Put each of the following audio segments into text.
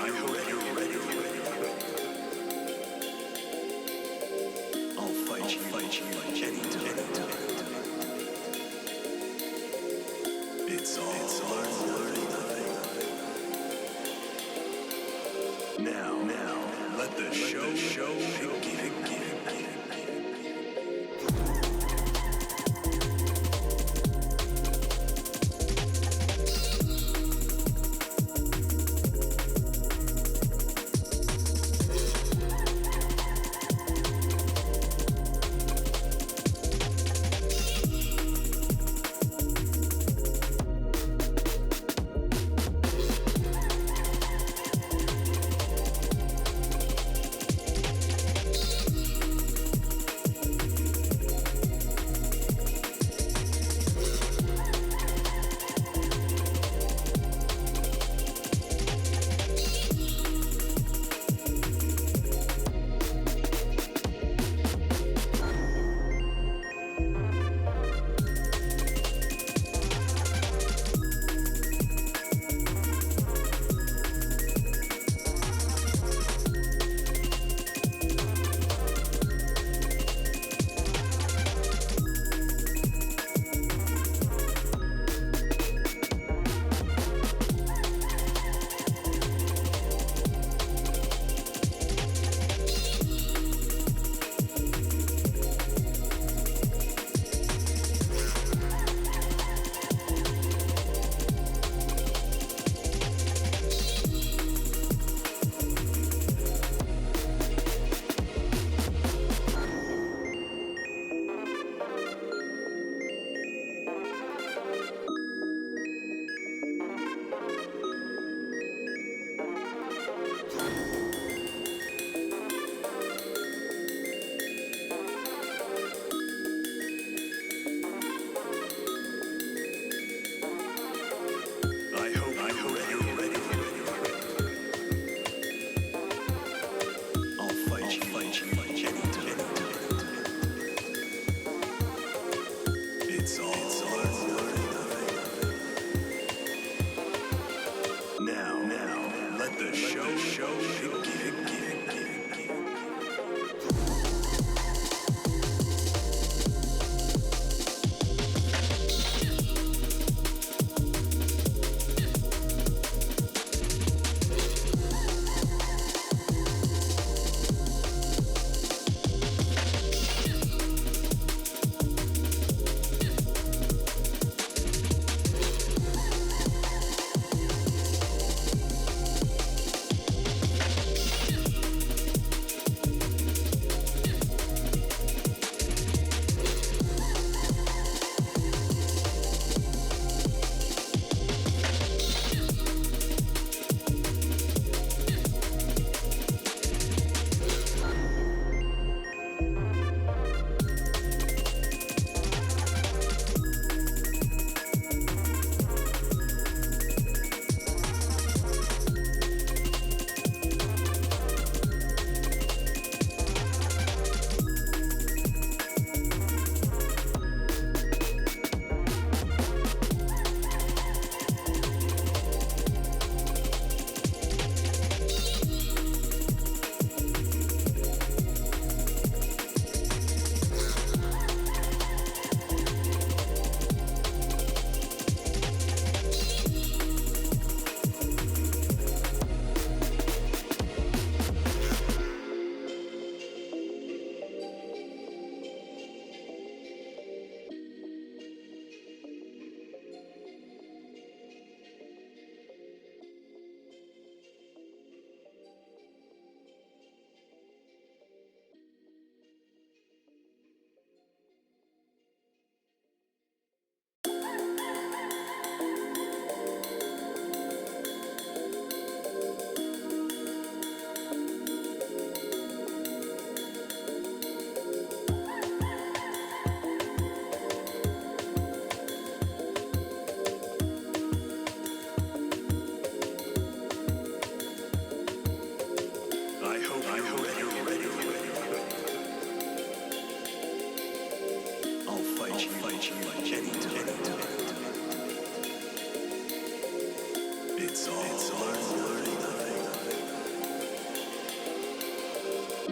hope you're ready. I'll fight you anytime. It's all or nothing. Now, let the show begin.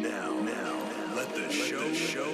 Now, let the show begin.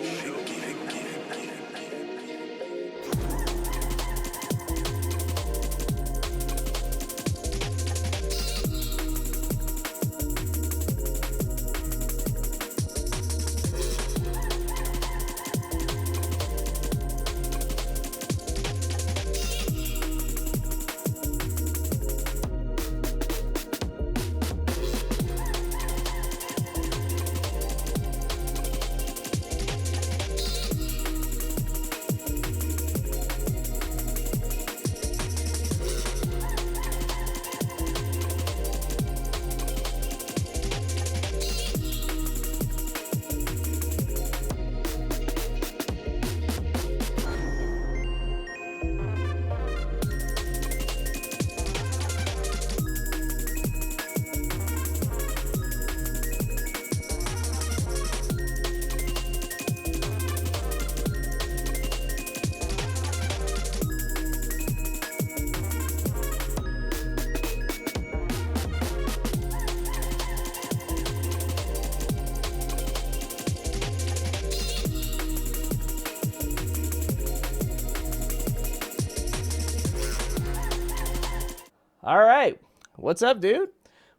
All right. What's up, dude?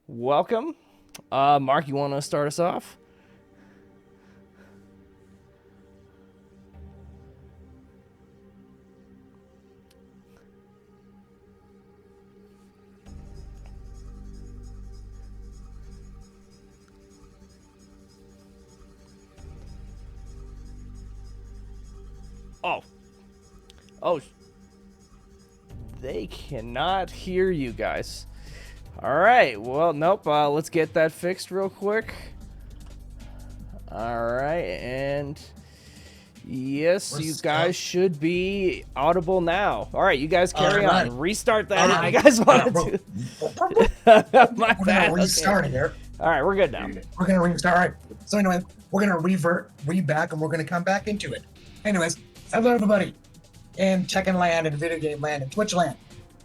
Welcome. Mark, you want to start us off? Oh, they cannot hear you guys. All right. Well, nope. Let's get that fixed real quick. All right. And yes, you guys should be audible now. All right. You guys carry on. Restart that if you guys want to. My bad. We're going to restart here. All right. We're good now. We're going to restart. All right. So anyway, we're going to re-back, and we're going to come back into it. Anyways, hello, everybody. In Tekken land, and video game land, and Twitch land,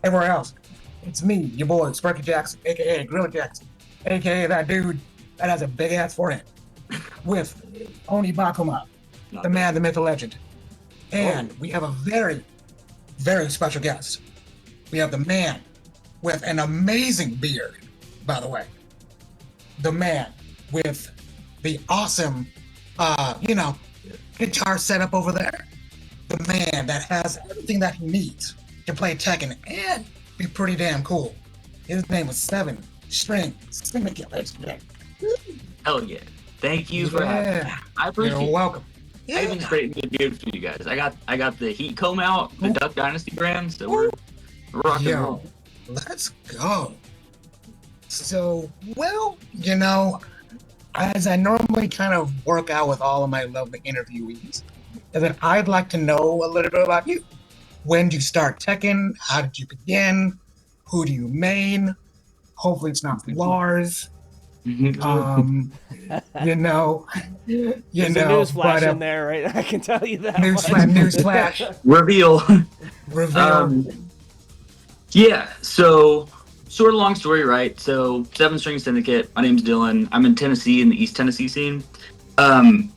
everywhere else. It's me, your boy, Sparky Jackson, a.k.a. Gorilla Jackson, a.k.a. that dude that has a big-ass forehead, with Oni Bakuma, the man, the myth, the legend. And we have a very, very special guest. We have the man with an amazing beard, by the way. The man with the awesome, guitar setup over there. The man that has everything that he needs to play Tekken and be pretty damn cool. His name was Sevenstringsyndicate. Hell yeah. Thank you for having me. I appreciate it. You're welcome. I even straightened the beard for you guys. I got the heat comb out, the Duck Dynasty brand, so we're rocking and rolling. Let's go. So, as I normally kind of work out with all of my lovely interviewees, and then I'd like to know a little bit about you. When did you start Tekken? How did you begin? Who do you main? Hopefully it's not Lars. There's a newsflash in there, right? I can tell you that. Newsflash. Reveal. Yeah, so sort of long story, right? So Seven String Syndicate, my name's Dylan. I'm in Tennessee, in the East Tennessee scene. I'm,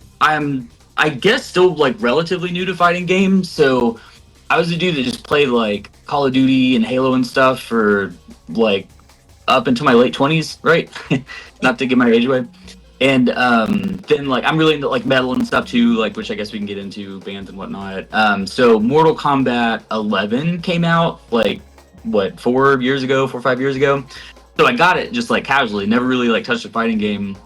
I guess, still like relatively new to fighting games. So I was a dude that just played like Call of Duty and Halo and stuff for like up into my late 20s, right? Not to give my age away. And then like I'm really into like metal and stuff too, like, which I guess we can get into, bands and whatnot. So Mortal Kombat 11 came out like 4 or 5 years ago. So I got it just like casually, never really like touched a fighting game.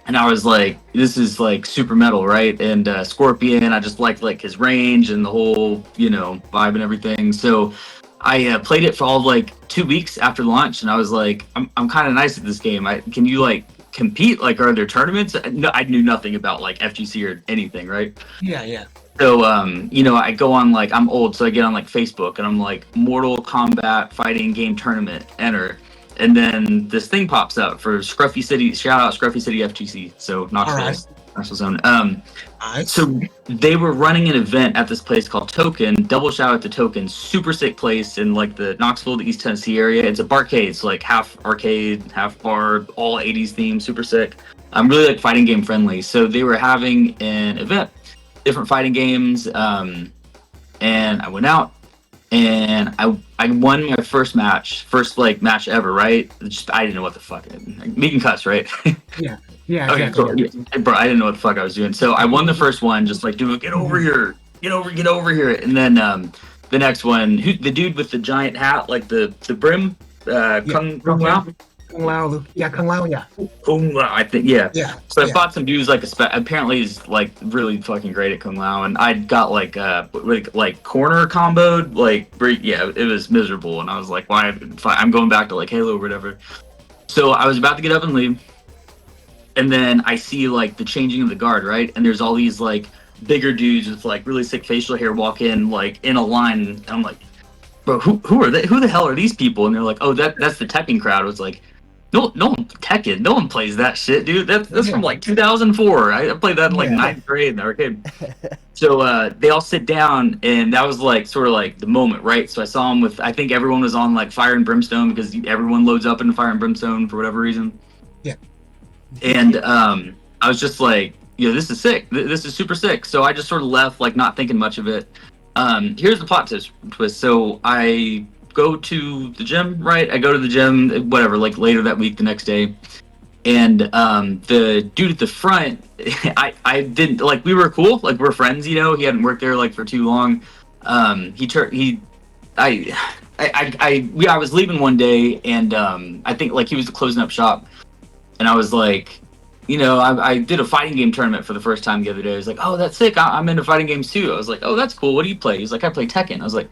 And I was like, this is like super metal, right? And Scorpion, I just liked like his range and the whole, vibe and everything. So I played it for all of like 2 weeks after launch, and I was like, I'm kind of nice at this game. Can you like compete? Like, are there tournaments? No, I knew nothing about like FGC or anything, right? Yeah. So, I go on like, I'm old, so I get on like Facebook, and I'm like, Mortal Kombat fighting game tournament, enter. And then this thing pops up for Scruffy City. Shout out Scruffy City FGC. So Knoxville Zone. So they were running an event at this place called Token. Double shout out to Token. Super sick place in like the Knoxville, the East Tennessee area. It's a barcade, so like half arcade, half bar, all 80s theme. Super sick. I'm really like fighting game friendly. So they were having an event, different fighting games, and I went out and I won my first match ever, right? Just I didn't know what the fuck. We can cuss, right? Yeah. Yeah. Okay, Exactly. cool. Yeah. Bro, I didn't know what the fuck I was doing. So I won the first one, just like, dude, get over here, get over here. And then the next one, the dude with the giant hat, like the brim, Kung Lao. Kung Lao. Yeah. Kung Lao. Yeah. Kung Lao, I think, yeah. Yeah. So I yeah. fought some dudes like apparently he's like really fucking great at Kung Lao, and I got like corner comboed, yeah, it was miserable, and I was like, why? I'm going back to like Halo or whatever. So I was about to get up and leave. And then I see like the changing of the guard, right? And there's all these like bigger dudes with like really sick facial hair walk in like in a line, and I'm like, bro, who are they? Who the hell are these people? And they're like, oh, that's the Tekken crowd. I was like, no one Tekken, no one plays that shit, dude. That's from like 2004. I played that in like ninth grade in the arcade. So they all sit down, and that was like sort of like the moment, right? So I saw them with, I think everyone was on like Fire and Brimstone because everyone loads up into Fire and Brimstone for whatever reason. Yeah. And I was just like, this is sick. This is super sick. So I just sort of left, like not thinking much of it. Here's the plot twist. So I go to the gym, right? I go to the gym, whatever, like later that week, the next day. And the dude at the front, I didn't, like, we were cool. Like, we're friends, he hadn't worked there like for too long. I was leaving one day, and I think like he was closing up shop. And I was like, I did a fighting game tournament for the first time the other day. I was like, oh, that's sick. I'm into fighting games too. I was like, oh, that's cool. What do you play? He's like, I play Tekken. I was like,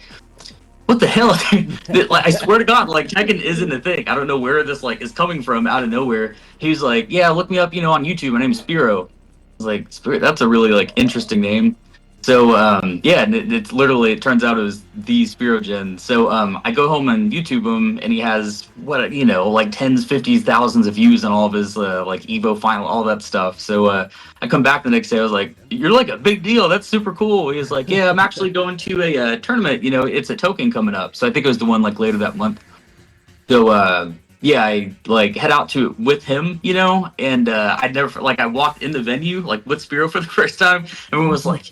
what the hell? Like, I swear to God, like Tekken isn't a thing. I don't know where this like is coming from out of nowhere. He was like, yeah, look me up, on YouTube. My name's Spiro. I was like, Spiro, that's a really like interesting name. So yeah, and it's literally, it turns out it was the Spirogen. So I go home and YouTube him, and he has like tens, 50s, thousands of views on all of his like Evo final, all that stuff. So I come back the next day, I was like, you're like a big deal. That's super cool. He was like, yeah, I'm actually going to a tournament. It's a token coming up. So I think it was the one like later that month. So yeah, I like head out to it with him, and I never I walked in the venue like with Spiro for the first time. Everyone was like,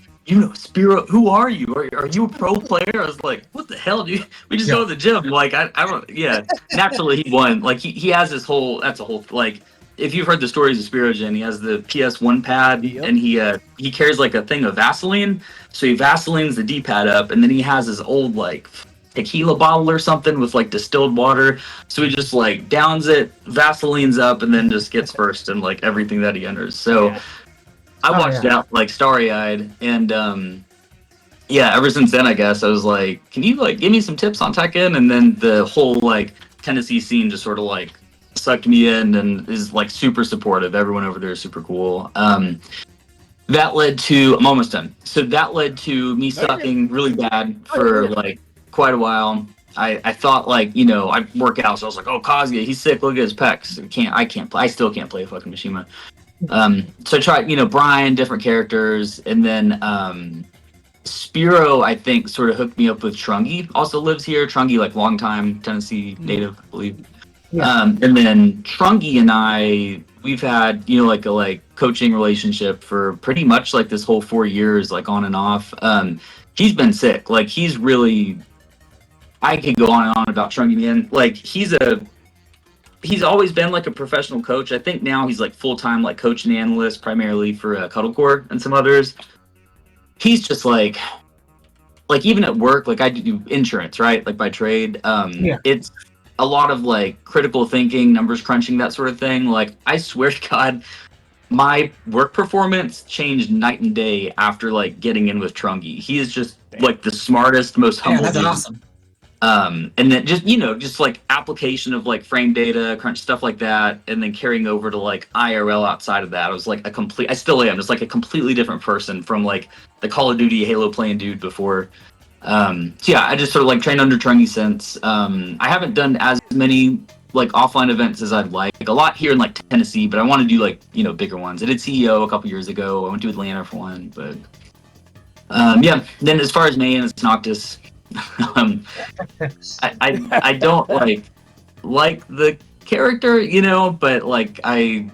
Spiro, who are you? Are you a pro player? I was like, what the hell, dude? We just go to the gym. Like, I don't, yeah. Naturally, he won. Like, he has this whole, that's a whole, like, if you've heard the stories of Spirogen, he has the PS1 pad, and he carries, like, a thing of Vaseline. So he Vaselines the D-pad up, and then he has his old, like, tequila bottle or something with, like, distilled water. So he just, like, downs it, Vaselines up, and then just gets first in, like, everything that he enters. So... Yeah. I watched it out like starry-eyed, and yeah, ever since then, I guess I was like, can you like give me some tips on Tekken? And then the whole like Tennessee scene just sort of like sucked me in and is like super supportive. Everyone over there is super cool. That led to, I'm almost done. So that led to me sucking really bad for like quite a while. I thought like, I work out, so I was like, oh, Kazuya, he's sick. Look at his pecs. I can't play. I still can't play fucking Mishima. So I tried, Brian, different characters, and then Spiro, I think, sort of hooked me up with Trungi. Also lives here. Trungi, like long-time Tennessee native, I believe. Yeah. And then Trungi and I, we've had, like a coaching relationship for pretty much like this whole 4 years, like on and off. He's been sick. Like he's really, I could go on and on about Trungi, man. Like he's always been like a professional coach. I think now he's like full-time like coach and analyst primarily for Cuddlecore and some others. He's just like even at work, like I do insurance, right? Like by trade. It's a lot of like critical thinking, numbers crunching, that sort of thing. Like I swear to God, my work performance changed night and day after like getting in with Trungi. He is just like the smartest, most humble. Yeah, that's awesome. And then just like application of like frame data, crunch stuff like that, and then carrying over to like IRL outside of that. I was like I still am, just like a completely different person from like the Call of Duty Halo playing dude before. So yeah, I just sort of like trained under Trungi since. I haven't done as many like offline events as I'd like. A lot here in like Tennessee, but I want to do like, bigger ones. I did CEO a couple years ago. I went to Atlanta for one, but yeah. Then as far as May and it's Noctis, I don't like the character, but like I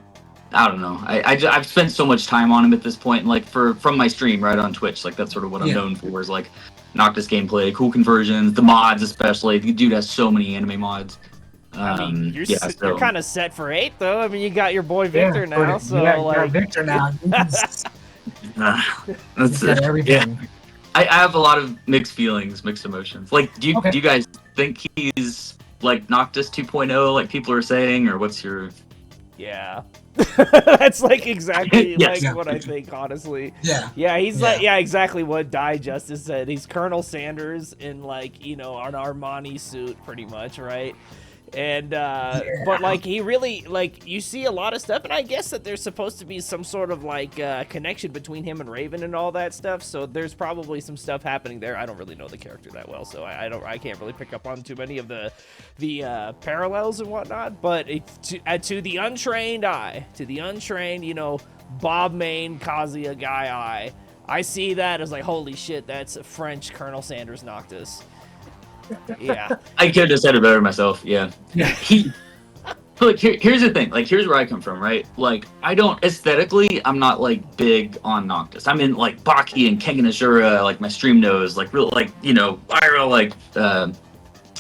I don't know. I've spent so much time on him at this point, like from my stream right on Twitch. Like that's sort of what I'm known for, is like Noctis gameplay, cool conversions, the mods especially. The dude has so many anime mods. I mean, you're kind of set for 8 though. I mean, you got your boy Victor now, so got Victor now. that's everything. Yeah. I have a lot of mixed feelings, mixed emotions. Like, do you guys think he's like Noctis 2.0, like people are saying, or what's your? Yeah, that's like exactly what I think, honestly. Yeah, he's like exactly what Die Justice said. He's Colonel Sanders in like an Armani suit, pretty much, right? And but like he really, like, you see a lot of stuff, and I guess that there's supposed to be some sort of like connection between him and Raven and all that stuff, so there's probably some stuff happening there. I don't really know the character that well, so I can't really pick up on too many of the parallels and whatnot, but to the untrained eye, Bob Main Kazuya guy eye, I see that as like, holy shit, that's a French Colonel Sanders Noctis. Yeah, I could have said it better myself. Yeah. Look, here's the thing. Like, here's where I come from, right? Like, I don't aesthetically, I'm not like big on Noctis. I'm in like Baki and Kengan Ashura, like my stream knows, like real, like IRL, like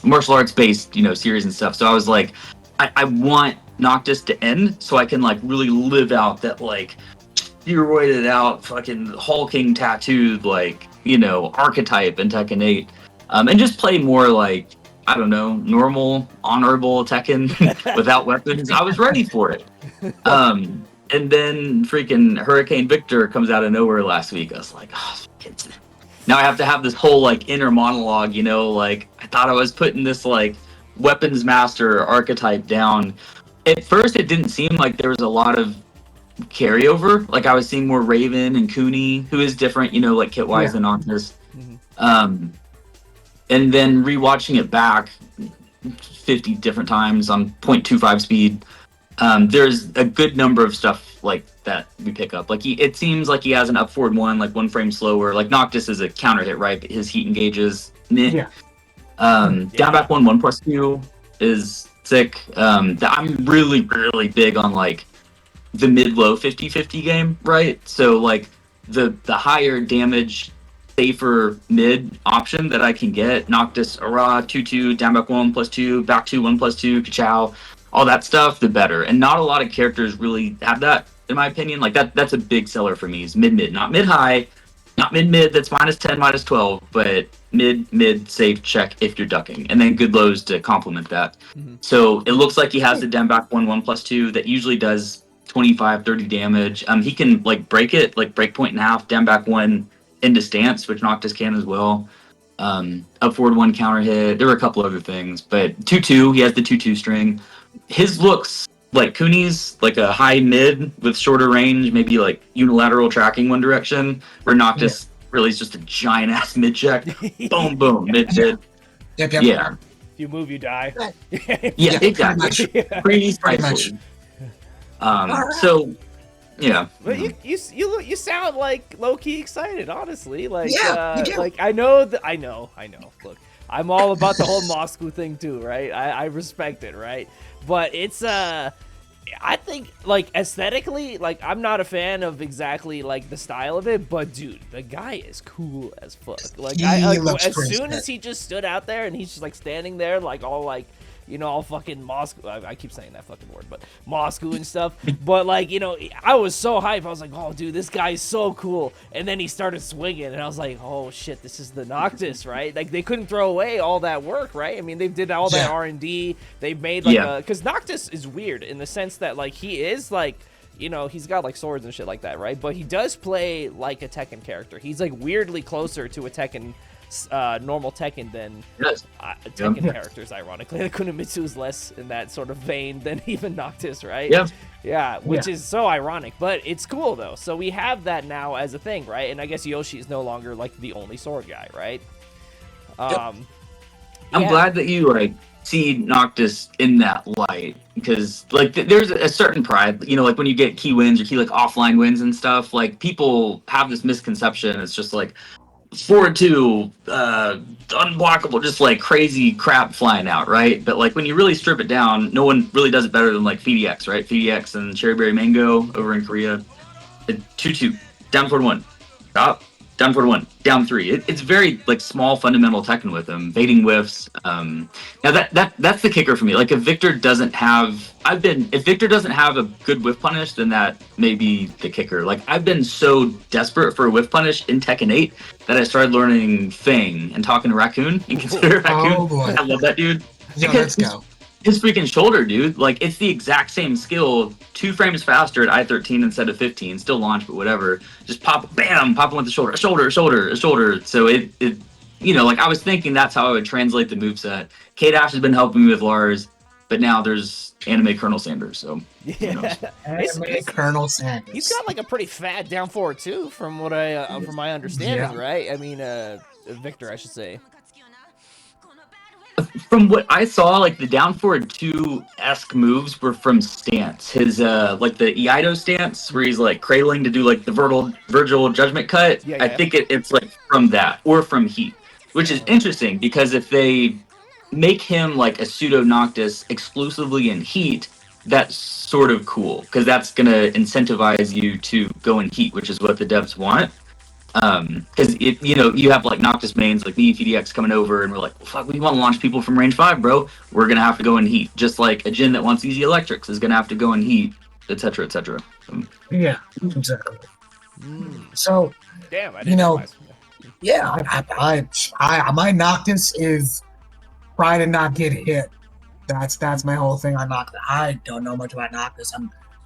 martial arts based, series and stuff. So I was like, I want Noctis to end so I can like really live out that like steroided out, fucking hulking tattooed, like archetype in Tekken 8. And just play more like, I don't know, normal, honorable Tekken without weapons. I was ready for it. And then freaking Hurricane Victor comes out of nowhere last week. I was like, now I have to have this whole like inner monologue, like I thought I was putting this like weapons master archetype down. At first it didn't seem like there was a lot of carryover. Like I was seeing more Raven and Toonie, who is different, like kit-wise than Noctis. And then rewatching it back 50 different times on 0.25 speed, there's a good number of stuff like that we pick up. Like it seems like he has an up forward 1, like 1 frame slower. Like Noctis is a counter hit, right? But his heat engages. Down back 1/+2 is sick. I'm really, really big on like the mid-low 50-50 game, right? So like the higher damage, safer mid option that I can get, Noctis, Ara, 2/2, down back 1/+2, back 2, 1/+2, Ka-chow, all that stuff, the better. And not a lot of characters really have that, in my opinion. Like that's a big seller for me, is mid-mid, not mid-high, not mid-mid that's -10, -12, but mid safe check if you're ducking, and then good lows to complement that. So it looks like he has the down back 1/+2 that usually does 25-30 damage. He can like break it, like break point in half, down back 1 into stance, which Noctis can as well. Up forward 1 counter hit. There were a couple other things, but 2/2, he has the 2/2 string. His looks like Cooney's, like a high mid with shorter range, maybe like unilateral tracking one direction, where Noctis really is just a giant ass mid check. Boom, boom, mid mid. Yep. If you move, you die. Yeah, exactly. Pretty much. So. Yeah, but you sound like low key excited, honestly. Like, you do. Like I know. Look, I'm all about the whole Moscow thing too, right? I respect it, right? But it's I think like aesthetically, like I'm not a fan of exactly like the style of it, but dude, the guy is cool as fuck. Like as soon as he just stood out there and he's just like standing there, like all like. All fucking Moscow. I keep saying that fucking word, but Moscow and stuff. But like, I was so hyped. I was like, oh, dude, this guy's so cool. And then he started swinging, and I was like, oh shit, this is the Noctis, right? Like they couldn't throw away all that work, right? I mean, they did all that R&D. They made like because Noctis is weird in the sense that like he is like. He's got like swords and shit like that, right? But he does play like a Tekken character. He's like weirdly closer to a Tekken. Normal Tekken than Tekken characters, ironically. Kunimitsu is less in that sort of vein than even Noctis, right? Yeah, which is so ironic, but it's cool though. So we have that now as a thing, right? And I guess Yoshi is no longer like the only sword guy, right? I'm glad that you like see Noctis in that light, because like there's a certain pride, like when you get key wins or key like offline wins and stuff, like people have this misconception. It's just like, forward two, unblockable, just like crazy crap flying out, right? But like when you really strip it down, no one really does it better than like FDX, right? FDX and Cherry Berry Mango over in Korea. 2-2, down forward one, stop, down forward one, down three. It's very like small fundamental Tekken with them, baiting whiffs. Now that's the kicker for me. Like if Victor doesn't have a good whiff punish, then that may be the kicker. Like I've been so desperate for a whiff punish in Tekken 8 that I started learning Fang and talking to Raccoon. You consider Raccoon? Oh boy. I love that dude. Yo, let's go. His freaking shoulder, dude. Like, it's the exact same skill, 2 frames faster at I-13 instead of 15. Still launch, but whatever. Just pop, bam, pop him with the shoulder. A shoulder. So it like, I was thinking that's how I would translate the moveset. K-Dash has been helping me with Lars, but now there's anime Colonel Sanders, so. Yeah. Anime Colonel Sanders. He's got like a pretty fat down forward too, from what from my understanding, right? I mean, Victor, I should say. From what I saw, like the down forward 2-esque moves were from stance. His like the Iaido stance where he's like cradling to do like the Virgil judgment cut. Yeah. I think it's like from that or from heat, which is interesting because if they make him like a pseudo Noctis exclusively in heat, that's sort of cool because that's gonna incentivize you to go in heat, which is what the devs want. Because you have like Noctis mains like me, FDX coming over, and we're like, well, fuck, we want to launch people from range 5, bro. We're gonna have to go in heat, just like a Jin that wants easy electrics is gonna have to go in heat, etc., etc. Yeah, exactly. So, Damn, I didn't realize. yeah, I my Noctis is try to not get hit. That's my whole thing on Noctis. I don't know much about Noctis.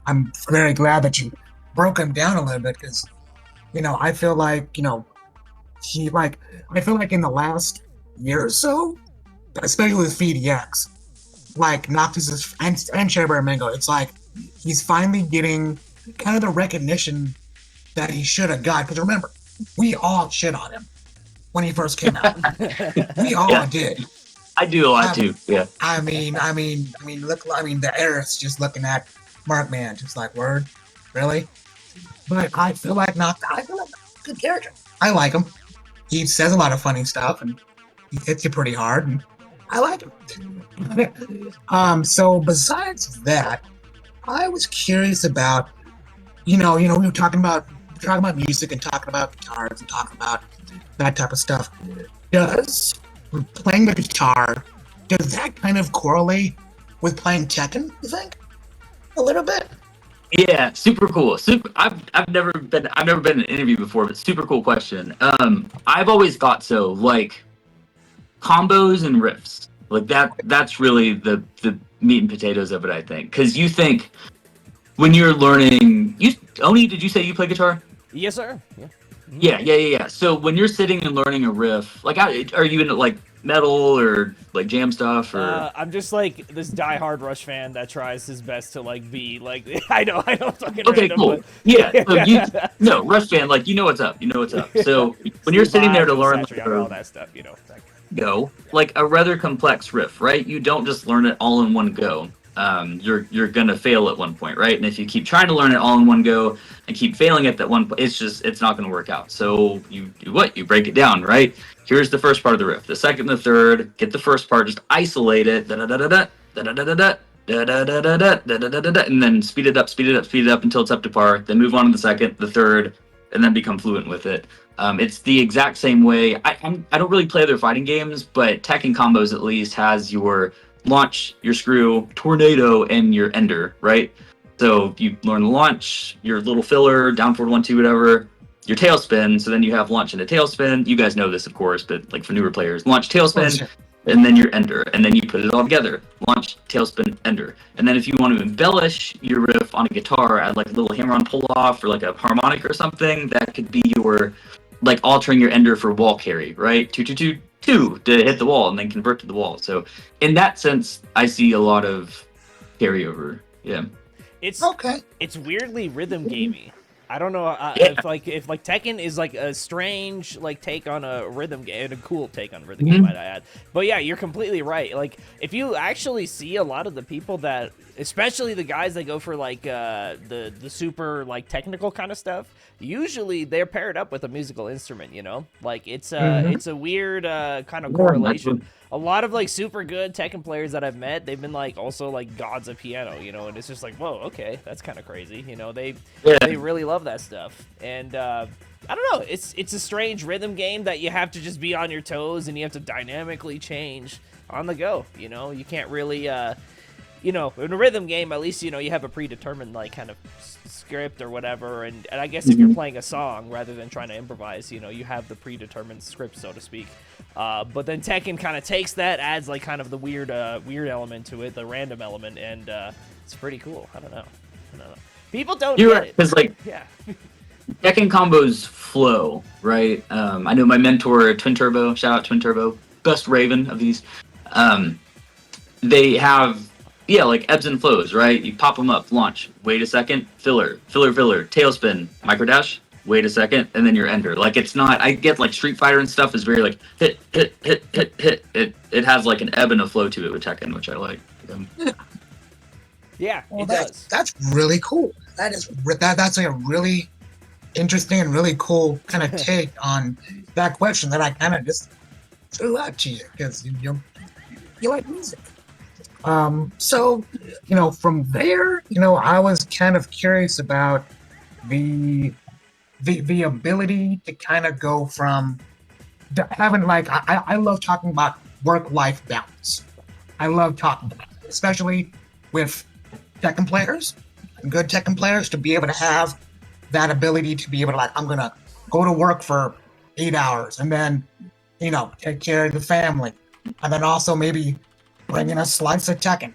I'm very glad that you broke him down a little bit because. I feel like, I feel like in the last year or so, especially with FDX, like Noctis and Cherry Berry Mango, it's like he's finally getting kind of the recognition that he should have got. Because remember, we all shit on him when he first came out. We all did. I do a lot too. Yeah. I mean, the heiress just looking at Markman, just like, word, really? But I feel like Noctis is a good character. I like him. He says a lot of funny stuff, and he hits you pretty hard, and I like him. So besides that, I was curious about, we were talking about music and talking about guitars and talking about that type of stuff. Does playing the guitar, does that kind of correlate with playing Tekken, you think? A little bit? Yeah, super cool. I've never been in an interview before, but super cool question. I've always thought so. Like combos and riffs, like that's really the meat and potatoes of it. I think because you think when you're learning, Oni, did you say you play guitar? Yes, sir. Yeah. Yeah. So when you're sitting and learning a riff, like, are you into like metal or like jam stuff or? I'm just like this diehard Rush fan that tries his best to like be like I know fucking Okay, random, cool. but... Yeah, so Rush fan, like you know what's up. So when you're sitting there to learn all that stuff, go like a rather complex riff, right? You don't just learn it all in one go. You're gonna fail at one point, right? And if you keep trying to learn it all in one go and keep failing at that one point, it's not gonna work out. So you do what? You break it down, right? Here's the first part of the riff, the second, the third. Get the first part, just isolate it, and then speed it up until it's up to par. Then move on to the second, the third, and then become fluent with it. It's the exact same way. I don't really play other fighting games, but Tekken combos at least has your launch, your screw, tornado, and your ender, right? So you learn the launch, your little filler, down forward 1-2, whatever. Your tailspin, so then you have launch and a tailspin. You guys know this, of course, but like for newer players, launch, tailspin, and then your ender, and then you put it all together. Launch, tailspin, ender. And then if you want to embellish your riff on a guitar, add like a little hammer-on pull-off or like a harmonic or something, that could be your, like altering your ender for wall carry, right? 2-2-2-2 to hit the wall and then convert to the wall. So in that sense, I see a lot of carryover. Yeah. It's okay. It's weirdly rhythm gamey. I don't know Yeah. if Tekken is like a strange like take on a rhythm game, and a cool take on a rhythm game, might I add. But yeah, you're completely right. Like if you actually see a lot of the people that, especially the guys that go for like the super like technical kind of stuff, usually they're paired up with a musical instrument. You know, like it's a weird kind of correlation. A lot of like super good Tekken players that I've met, they've been like also like gods of piano, you know, and it's just like, whoa, okay, that's kind of crazy, you know. They really love that stuff, and I don't know, it's a strange rhythm game that you have to just be on your toes and you have to dynamically change on the go, you know. You can't really you know, in a rhythm game, at least, you know, you have a predetermined, like, kind of script or whatever, and I guess if you're playing a song rather than trying to improvise, you know, you have the predetermined script, so to speak. But then Tekken kind of takes that, adds, like, kind of the weird element to it, the random element, and it's pretty cool. I don't know. People don't You're get right, it. because, like, Yeah. Tekken combos flow, right? I know my mentor, Twin Turbo, shout out Twin Turbo, best Raven of these. They have, like ebbs and flows, right? You pop them up, launch, wait a second, filler, tailspin, micro dash, wait a second, and then your ender. Like it's not, I get like Street Fighter and stuff is very like hit. It has like an ebb and a flow to it with Tekken, which I like. Yeah, Well, it does. that's really cool. That's like a really interesting and really cool kind of take on that question that I kind of just threw out to you because you like music. So, you know, from there, you know, I was kind of curious about the ability to kind of go from having like I love talking about work-life balance. I love talking about it, especially with Tekken players, good Tekken players, to be able to have that ability to be able to like, I'm gonna go to work for 8 hours and then, you know, take care of the family, and then also maybe bring in a slice of Tekken.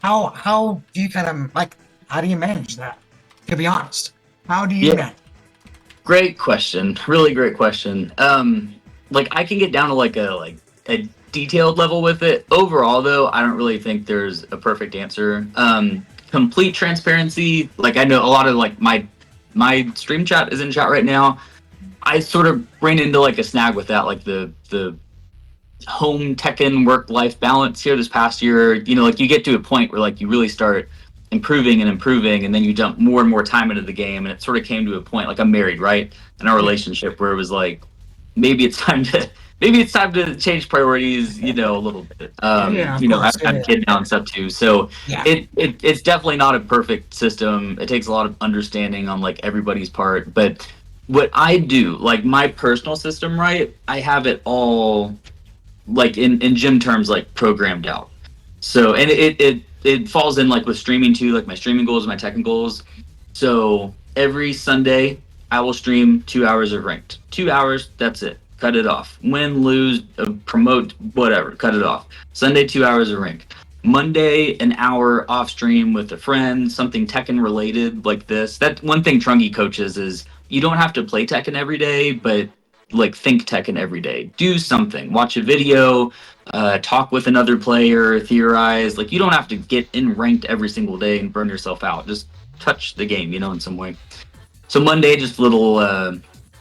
How do you kind of like? How do you manage that? To be honest, how do you manage? Great question. Really great question. Like I can get down to like a detailed level with it. Overall though, I don't really think there's a perfect answer. Complete transparency, like I know a lot of like my stream chat is in chat right now. I sort of ran into like a snag with that, like the home Tekken work-life balance here this past year. You know, like you get to a point where like you really start improving, and then you dump more and more time into the game, and it sort of came to a point, like I'm married, right, in our relationship, where it was like maybe it's time to change priorities, you know, a little bit. You know, I've got a kid now and stuff too, so it's definitely not a perfect system. It takes a lot of understanding on like everybody's part, but what I do, like my personal system, right, I have it all like in gym terms, like programmed out. So, and it falls in like with streaming too, like my streaming goals, my Tekken goals. So every Sunday I will stream 2 hours of ranked. 2 hours, that's it. Cut it off. Win, lose, promote, whatever, cut it off. Sunday, 2 hours of ranked. Monday, an hour off stream with a friend, something Tekken related like this. That one thing Trungy coaches is you don't have to play Tekken every day, but like think Tekken every day. Do something. Watch a video, talk with another player, theorize. Like you don't have to get in ranked every single day and burn yourself out. Just touch the game, you know, in some way. So Monday, just little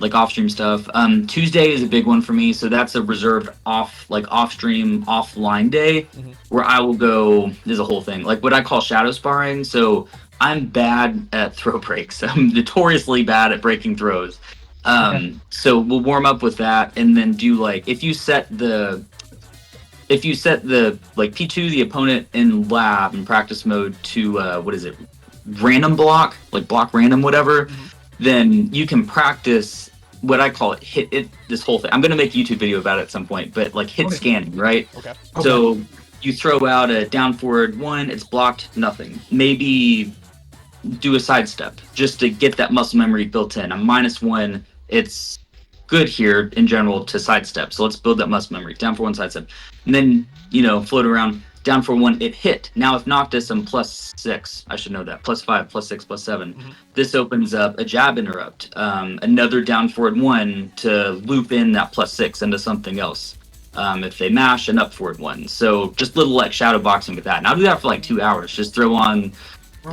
like off stream stuff. Tuesday is a big one for me. So that's a reserved off stream, offline day where I will go. There's a whole thing like what I call shadow sparring. So I'm bad at throw breaks. I'm notoriously bad at breaking throws. So we'll warm up with that and then do like if you set the like P2 the opponent in lab in practice mode to what is it, random block, like block random whatever, then you can practice what I call it hit it this whole thing. I'm gonna make a YouTube video about it at some point, but like hit scanning, right? Okay. So you throw out a down forward one, it's blocked, nothing. Maybe do a sidestep just to get that muscle memory built in. I'm -1. It's good here in general to sidestep. So let's build that muscle memory. Down for one sidestep. And then, you know, float around. Down for one, it hit. Now if Noctis, I'm +6. I should know that. +5, +6, +7. This opens up a jab interrupt. Another down forward one to loop in that +6 into something else. If they mash, an up forward one. So just little like shadow boxing with that. And I'll do that for like 2 hours. Just throw on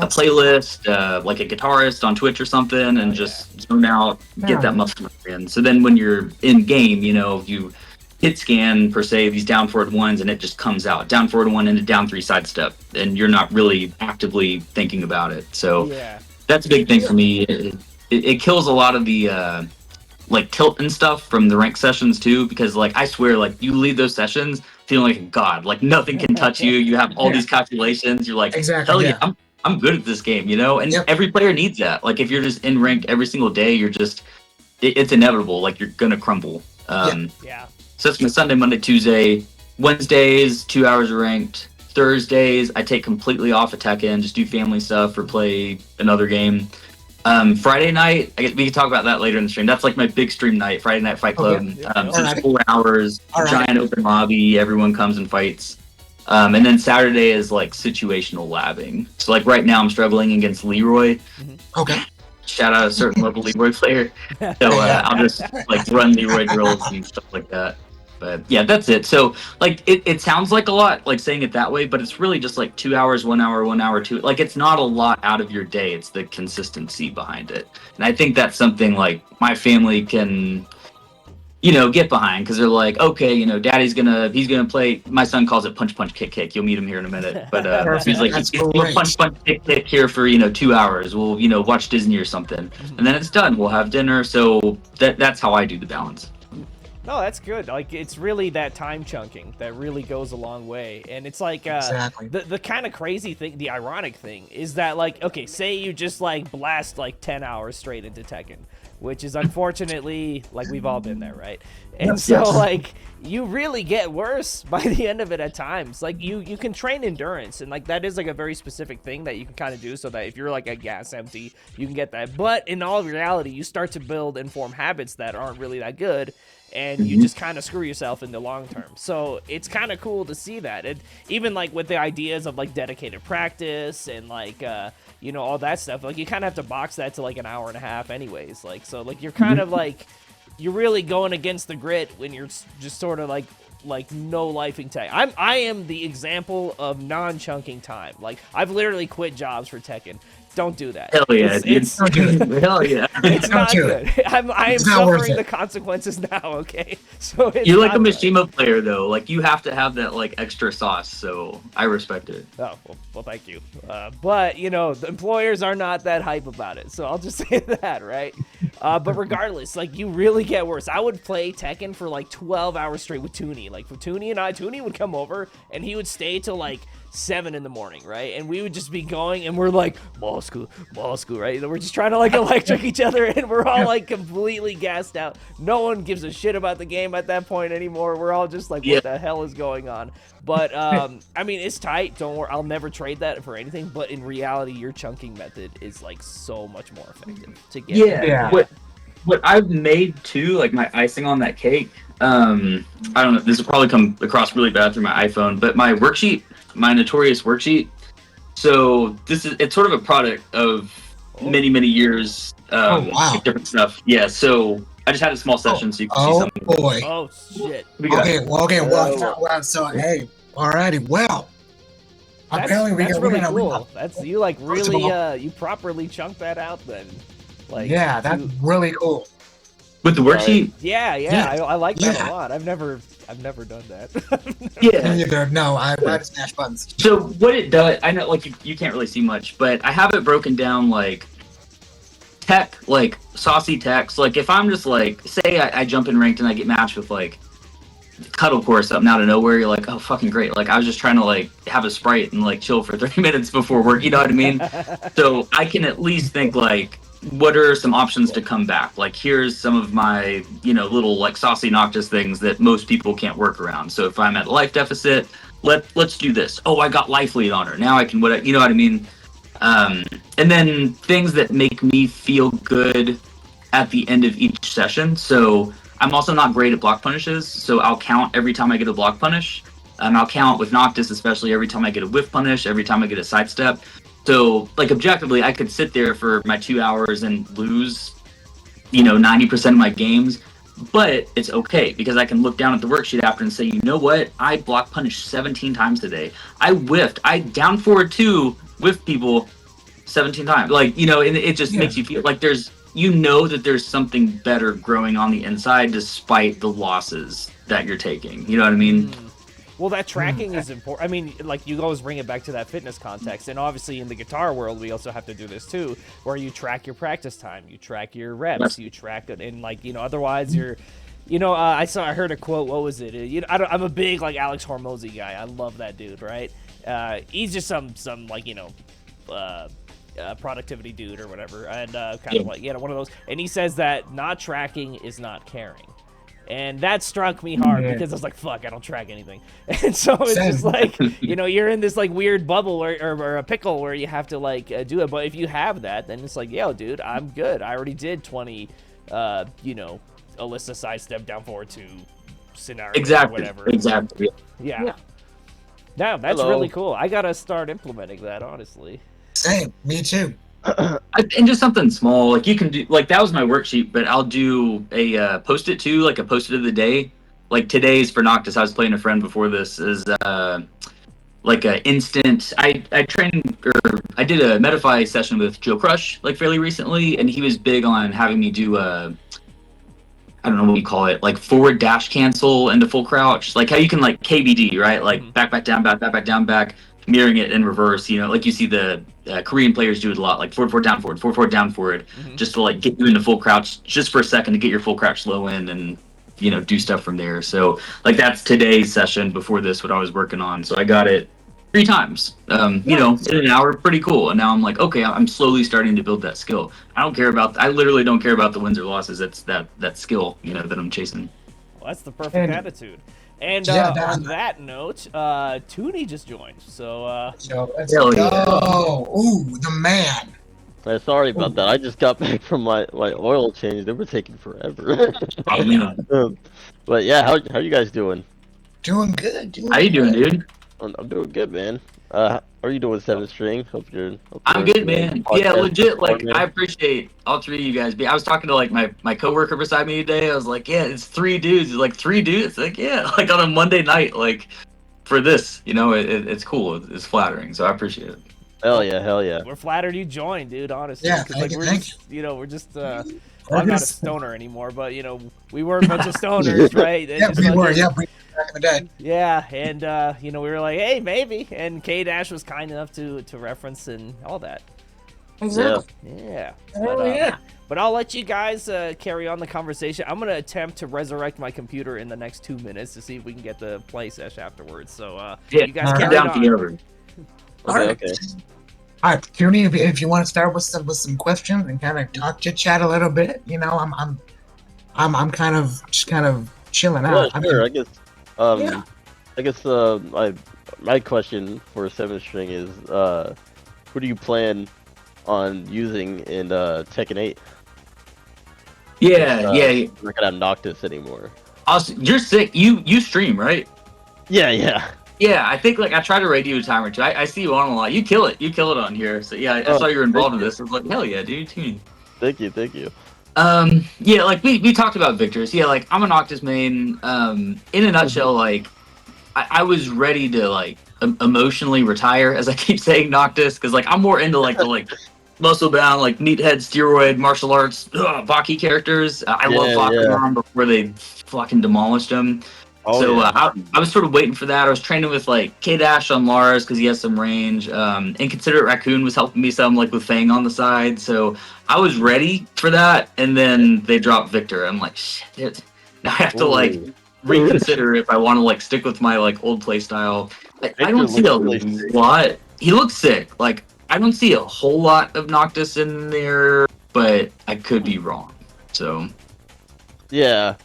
a playlist, like a guitarist on Twitch or something, and just zone out, get that muscle memory in. So then when you're in game, you hit scan per se these down forward ones, and it just comes out down forward one into down three sidestep, and you're not really actively thinking about it. So that's a big thing for me. It kills a lot of the like tilt and stuff from the rank sessions too, because like I swear, like you leave those sessions feeling like a god, like nothing can touch you. You have all these calculations. You're like, hell yeah, I'm good at this game, and every player needs that. Like if you're just in ranked every single day, you're just it's inevitable. Like you're gonna crumble. So it's my Sunday, Monday, Tuesday, Wednesdays 2 hours of ranked. Thursdays I take completely off of Tekken, just do family stuff or play another game. Friday night, I guess we can talk about that later in the stream. That's like my big stream night, Friday Night Fight Club. So it's 4 hours, giant open lobby, everyone comes and fights. And then Saturday is like situational labbing. So like right now I'm struggling against Leroy. Okay. Shout out a certain local Leroy player. So I'll just like run Leroy drills and stuff like that. But yeah, that's it. So like it sounds like a lot, like saying it that way, but it's really just like 2 hours, 1 hour, 1 hour, two. Like it's not a lot out of your day. It's the consistency behind it. And I think that's something like my family can, get behind, because they're like, okay, daddy's he's gonna play. My son calls it punch, punch, kick, kick. You'll meet him here in a minute. But he's like, he's gonna punch, punch, kick, kick here for 2 hours. We'll watch Disney or something, and then it's done. We'll have dinner. So that's how I do the balance. No, that's good. Like, it's really that time chunking that really goes a long way. And it's like, the kind of crazy thing, the ironic thing is that, like, okay, say you just, like, blast, like, 10 hours straight into Tekken, which is unfortunately, like, we've all been there, right? And so, like, you really get worse by the end of it at times. Like, you can train endurance, and, like, that is, like, a very specific thing that you can kind of do so that if you're, like, at gas empty, you can get that. But in all reality, you start to build and form habits that aren't really that good, and you just kind of screw yourself in the long term. So it's kind of cool to see that. And even like with the ideas of like dedicated practice and like, all that stuff, like you kind of have to box that to like an hour and a half anyways. Like, so like you're kind of like, you're really going against the grit when you're just sort of like no lifing tech. I am the example of non-chunking time. Like I've literally quit jobs for Tekken. Don't do that. Hell yeah, it's Don't do it. hell yeah. It's not good. I am suffering it. the consequences now, okay? So You're like a Mishima player, though. Like, you have to have that, like, extra sauce, so I respect it. Oh, well, thank you. But, the employers are not that hype about it, so I'll just say that, right? But regardless, like, you really get worse. I would play Tekken for, like, 12 hours straight with Toonie. Like, for Toonie and I, Toonie would come over, and he would stay till, like, 7 in the morning, right? And we would just be going, and we're like, ball school, right? And we're just trying to like electric each other, and we're all like completely gassed out. No one gives a shit about the game at that point anymore. We're all just like, what the hell is going on? But I mean, it's tight. Don't worry, I'll never trade that for anything. But in reality, your chunking method is like so much more effective to get. What I've made too, like my icing on that cake. I don't know. This will probably come across really bad through my iPhone, but my worksheet. My notorious worksheet. So it's sort of a product of many years different stuff. Yeah, so I just had a small session so you can see something. Oh boy. Oh shit. Well, so hey, alrighty, well. Apparently that's really cool. That's you like really you properly chunked that out then. Like that's really cool. With the worksheet? Yeah. I like that a lot. I've never done that. Neither. No, I just smash buttons. So what it does, I know like you can't really see much, but I have it broken down like tech, like saucy techs. Like if I'm just like, say I jump in ranked and I get matched with like Cuddlecore or something out of nowhere, you're like, oh fucking great. Like I was just trying to like have a Sprite and like chill for 30 minutes before work, you know what I mean? So I can at least think like, what are some options to come back? Like here's some of my, little like saucy Noctis things that most people can't work around. So if I'm at a life deficit, let's do this. Oh, I got life lead on her. Now I can, you know what I mean? And then things that make me feel good at the end of each session. So I'm also not great at block punishes. So I'll count every time I get a block punish. I'll count with Noctis, especially every time I get a whiff punish, every time I get a sidestep. So, like, objectively, I could sit there for my 2 hours and lose, 90% of my games, but it's okay because I can look down at the worksheet after and say, you know what? I block punished 17 times today. I whiffed. I down forward 2 whiff people 17 times. Like, you know, and it just Yeah. makes you feel like there's, you know, that there's something better growing on the inside despite the losses that you're taking. You know what I mean? Well, that tracking is important. I mean, like, you always bring it back to that fitness context. And obviously, in the guitar world, we also have to do this too, where you track your practice time, you track your reps, you track it, and, like, you know, otherwise you're. You know, I heard a quote. What was it? You know, I'm a big, like, Alex Hormozy guy. I love that dude, right? He's just some like, you know, productivity dude or whatever, and kind of like, you know, one of those. And he says that not tracking is not caring. And that struck me hard because I was like, fuck, I don't track anything. And so it's just like, you know, you're in this, like, weird bubble or a pickle where you have to, like, do it. But if you have that, then it's like, yo, dude, I'm good. I already did 20, you know, Alyssa sidestep down forward to scenario or whatever. Exactly. Yeah. No, that's really cool. I got to start implementing that, honestly. Same. Me too. And just something small, like you can do, like that was my worksheet, but I'll do a post-it too, like a post-it of the day. Like today's for Noctis, I was playing a friend before this, is like a instant. I trained, or I did a Metafy session with Joe Crush like fairly recently, and he was big on having me do I don't know what you call it, like forward dash cancel into full crouch, like how you can like KBD, right? Like back down, back, mirroring it in reverse. You know, like you see the Korean players do it a lot, like forward, down, forward, down, forward, just to like get you into full crouch just for a second to get your full crouch low in and, you know, do stuff from there. So like that's today's session before this, what I was working on. So I got it 3 times, you know, in an hour, pretty cool. And now I'm like, okay, I'm slowly starting to build that skill. I literally don't care about the wins or losses. It's that skill, you know, that I'm chasing. Well, that's the perfect attitude. And on that note, Toonie just joined. So, let's go. Yeah. Ooh, the man. Sorry about that. I just got back from my oil change. They were taking forever. Oh, man. But yeah, how you guys doing? Doing good. How you doing, dude? I'm doing good, man. How are you doing, Seven String? Hope I'm good, man. Yeah, legit. Like, I appreciate all 3 of you guys. I was talking to like my coworker beside me today. I was like, yeah, it's 3 dudes. He's like, 3 dudes? Like, yeah, like on a Monday night, like for this, you know, it's cool. It's flattering. So I appreciate it. Hell yeah. we're flattered you joined, dude, honestly. Yeah, like, thank you. You know, we're just, well, I'm not a stoner anymore, but, you know, we were a bunch of stoners, right? Yeah, we were. Yeah, back in the day. Yeah, and, you know, we were like, hey, maybe. And K-Dash was kind enough to reference and all that. Exactly. Yeah. Yeah. But I'll let you guys carry on the conversation. I'm going to attempt to resurrect my computer in the next 2 minutes to see if we can get the play sesh afterwards. So, you guys All carry right. Down on. together. Okay. All right, Toonie, if you want to start with some questions and kind of talk chit chat a little bit, you know, I'm kind of just chilling Well, out. sure. Yeah. I guess my question for Seven String is who do you plan on using in Tekken 8? Yeah. We're not gonna have Noctis anymore. Also, you're sick. You stream, right? Yeah. Yeah, I think like I tried to raid you a time or 2. I see you on a lot. You kill it on here. So yeah, I saw you were involved in this. I was like, hell yeah, dude. Thank you. Yeah, like we talked about Victors. Yeah, like I'm a Noctis main. In a nutshell, like I was ready to like emotionally retire, as I keep saying Noctis, because like I'm more into like the like muscle bound, like meathead steroid martial arts Baki characters. I love Bakugan before they fucking demolished him. I was sort of waiting for that. I was training with like K-Dash on Lars because he has some range. Inconsiderate Raccoon was helping me some like with Fang on the side. So I was ready for that. And then they dropped Victor. I'm like, shit. Now I have to like reconsider if I want to like stick with my like old play style. I don't see a lot. He looks sick. Like I don't see a whole lot of Noctis in there, but I could be wrong. So Yeah,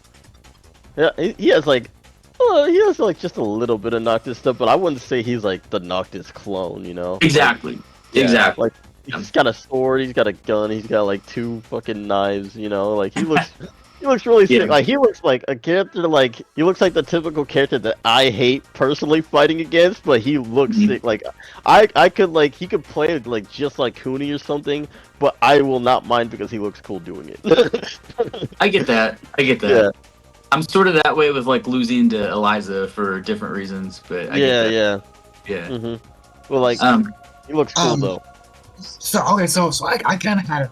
he has like just a little bit of Noctis stuff, but I wouldn't say he's like the Noctis clone, you know? Exactly. Like he's got a sword, he's got a gun, he's got like 2 fucking knives, you know? Like he looks really sick. Like he looks like a character, like he looks like the typical character that I hate personally fighting against, but he looks sick. Like I could like he could play like just like Cooney or something, but I will not mind because he looks cool doing it. I get that. Yeah. I'm sort of that way with like losing to Eliza for different reasons, but I get that. Yeah. Yeah. Well, like he looks cool though. So okay, so I kind of had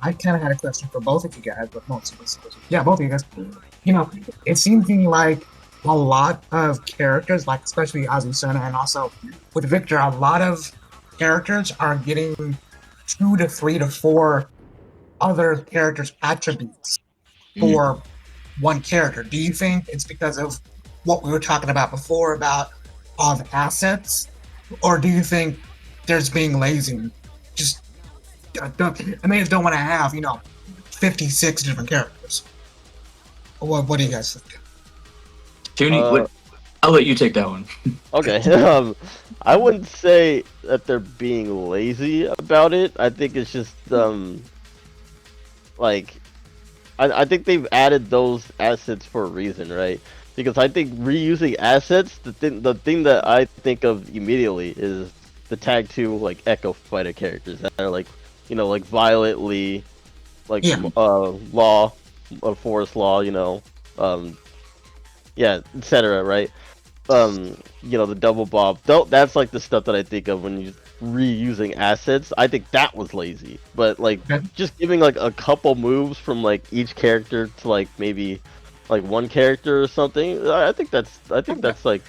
a question for both of you guys, but yeah, both of you guys. You know, it seems to me like a lot of characters, like especially Azusuna and also with Victor, a lot of characters are getting 2 to 3 to 4 other characters' attributes Mm. for one character. Do you think it's because of what we were talking about before about all the assets, or do you think there's being lazy? Just I mean, don't want to have 56 different characters. What do you guys think? Toonie, Uh, what? I'll let you take that one. Okay. I wouldn't say that they're being lazy about it. I think it's just like I think they've added those assets for a reason, right? Because I think reusing assets, the thing that I think of immediately is the tag 2 like Echo Fighter characters that are like, like Violet Lee, like Yeah. Law, Forest Law, yeah, etc. Right? The double bob. That's like the stuff that I think of when you reusing assets. I think that was lazy, but like Okay. just giving like a couple moves from like each character to like maybe like one character or something. I think that's like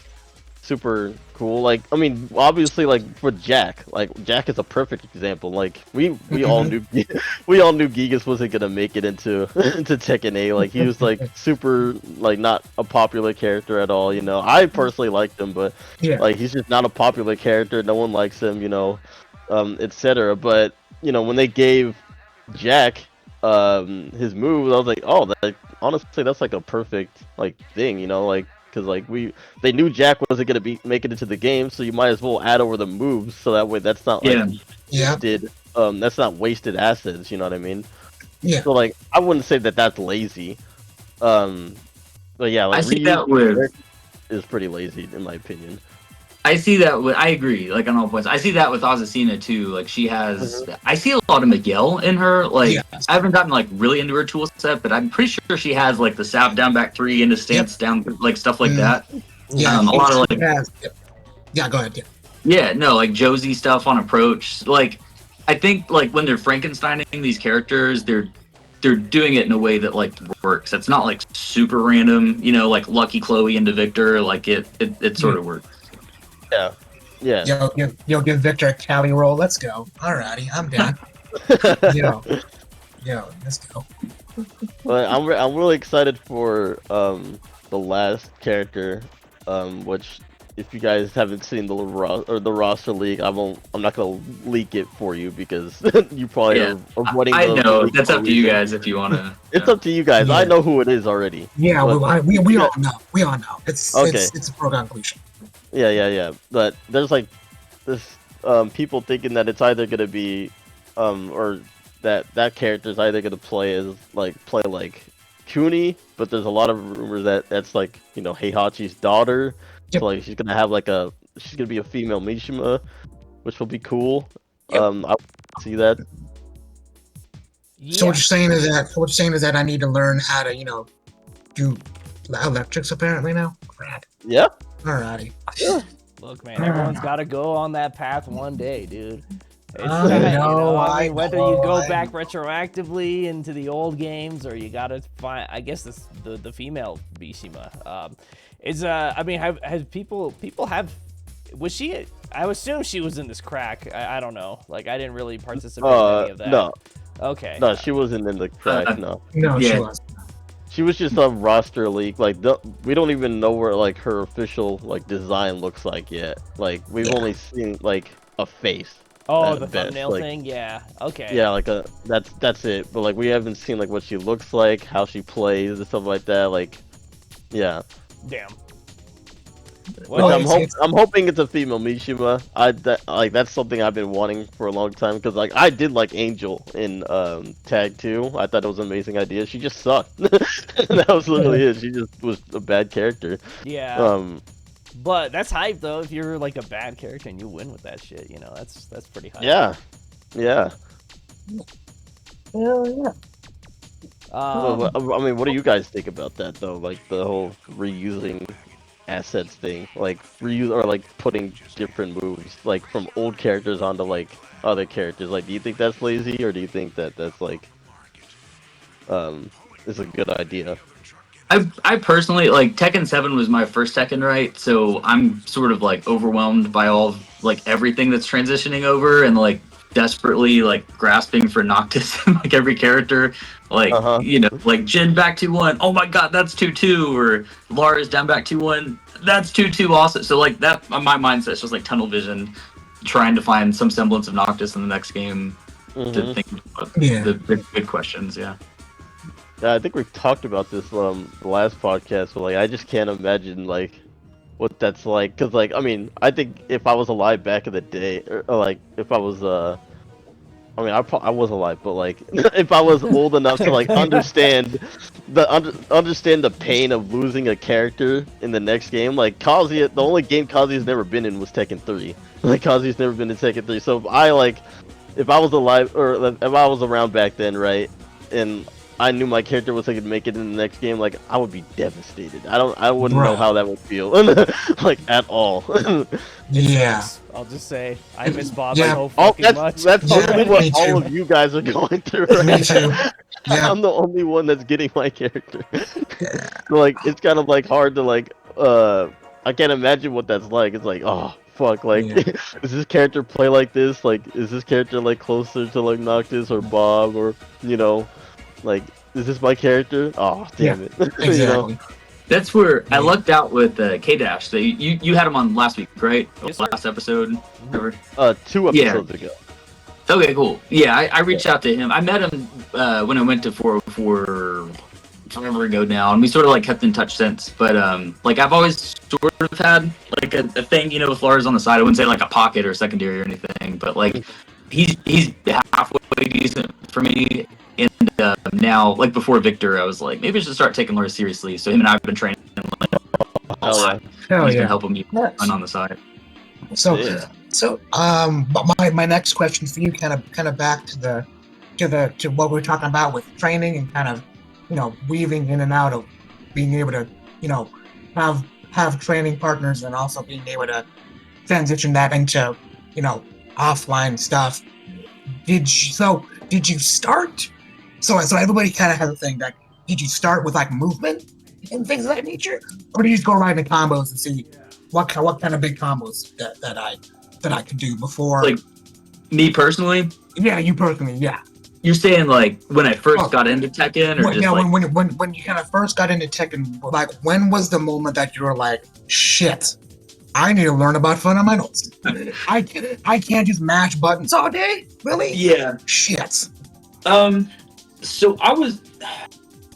super cool. Like, I mean, obviously, like for Jack, like Jack is a perfect example. Like we all knew we all knew Gigas wasn't gonna make it into into Tekken 8. Like he was like super like not a popular character at all. I personally liked him, but Yeah. like he's just not a popular character. No one likes him. Etc. But when they gave Jack his moves, I was like, oh, that honestly that's like a perfect like thing. Like because like they knew Jack wasn't gonna be make it into the game, so you might as well add over the moves, so that way that's not like Yeah. Yeah. wasted. That's not wasted assets. You know what I mean? Yeah. So like, I wouldn't say that that's lazy. Um, but yeah, I like see reuse that with. characters is pretty lazy in my opinion. I see that with. I agree. Like on all points. I see that with Azucena too. Like she has. I see a lot of Miguel in her. Like Yeah. I haven't gotten like really into her tool set, but I'm pretty sure she has like the sap down back 3 into stance down like stuff like Mm. that. Yeah. A lot of like Yeah. Go ahead. Yeah. Yeah, no, like Josie stuff on approach. Like, I think like when they're Frankensteining these characters, they're doing it in a way that like works. It's not like super random, like Lucky Chloe into Victor. Like it sort of works. Yeah, yeah. Give Victor a Cali roll. Let's go. Alrighty, I'm down. Let's go. But I'm really excited for the last character, which if you guys haven't seen the roster leak, I'm not gonna leak it for you because you probably are avoiding. I the know leak that's for a up to you reason. guys if you want to. It's up to you guys. Yeah. I know who it is already. Yeah, But- we all know. We all know. It's Okay. it's a foregone conclusion. Yeah. But there's like this people thinking that it's either gonna be or that character is either gonna play like Kuni, but there's a lot of rumors that that's like Heihachi's daughter. Yep. So like she's gonna be a female Mishima, which will be cool. Yep. I see that. So what you're saying is that I need to learn how to do electrics apparently now. Rad. Yeah. Alrighty. Look, man, everyone's got to go on that path one day, dude. It's I that, know, I mean, I whether know, you go I back retroactively into the old games, or you gotta find, I guess, the female Mishima. I mean, has people have? Was she? I assume she was in this crack. I don't know. Like, I didn't really participate in any of that. No. Okay. No, she wasn't in the crack. No. No, Yeah. she was. She was just a roster leak. Like we don't even know where like her official like design looks like yet. Like we've only seen like a face. Oh, at the best. thumbnail Like, thing. Yeah. Okay. Yeah, like that's it. But like we haven't seen like what she looks like, how she plays, and stuff like that. Like, yeah. Damn. Which Well, I'm hoping it's a female Mishima. That's something I've been wanting for a long time because like I did like Angel in Tag 2. I thought it was an amazing idea. She just sucked. That was literally it. She just was a bad character. Yeah. But that's hype though. If you're like a bad character and you win with that shit, that's pretty hype. Yeah. Hell yeah. I mean, what do you guys think about that though? Like the whole reusing assets thing, like reuse or like putting different moves like from old characters onto like other characters. Like, do you think that's lazy, or do you think that that's like is a good idea? I personally like Tekken 7 was my first Tekken, right? So I'm sort of like overwhelmed by all of, like everything that's transitioning over and like desperately like grasping for Noctis in like every character. Like you know, like Jin back 2-1. Oh my god, that's 2-2, or Lara's down back 2-1. That's 2-2 also. So like that my mindset's just like tunnel vision, trying to find some semblance of Noctis in the next game to think about the good questions, yeah. Yeah, I think we talked about this the last podcast, but like I just can't imagine like what that's like, cause like I mean I think if I was alive back in the day, or like if I was I mean I was alive, but like if I was old enough to like understand understand the pain of losing a character in the next game, like Kazuya, the only game Kazuya's never been in was Tekken 3. Like Kazuya's never been in Tekken 3, so if I was alive or if I was around back then, right, and I knew my character was going to make it in the next game, like I would be devastated. I wouldn't know how that would feel, like at all. Yeah. I'll just say I miss Bob Yeah. so fucking much. That's probably Me what too. all of you guys are going through. Right? Me too. Yeah. I'm the only one that's getting my character. So, like it's kind of like hard to like I can't imagine what that's like. It's like, oh fuck, like does this character play like this? Like is this character like closer to like Noctis or Bob, or you know, like is this my character? Oh damn it. Exactly. You know? That's where I lucked out with K-Dash. So you had him on last week, right? Yes, sir. Last episode. Whatever. 2 episodes ago. Okay, cool. Yeah, I reached out to him. I met him when I went to 404 forever ago now, and we sort of like kept in touch since. But like I've always sort of had like a thing, you know, with Lars on the side. I wouldn't say like a pocket or secondary or anything, but like he's halfway decent for me. And now, like before Victor, I was like, maybe I should start taking Lars seriously. So him and I have been training like a lot. Hell He's yeah. been helping me run on the side. So, Yeah. but my next question for you, kind of back to what we were talking about with training and kind of, you know, weaving in and out of being able to, you know, have training partners and also being able to transition that into, you know, offline stuff. Did you start? So everybody kind of has a thing that did you start with like movement and things of that nature, or do you just go right into combos and see what kind of big combos that I could do before? Like me personally, Yeah, you personally, yeah. you're saying like when I first got into Tekken, or Well, just yeah, like when you kind of first got into Tekken, like when was the moment that you were like, shit, I need to learn about fundamentals. I can't just mash buttons all day, really? yeah. Shit. So I was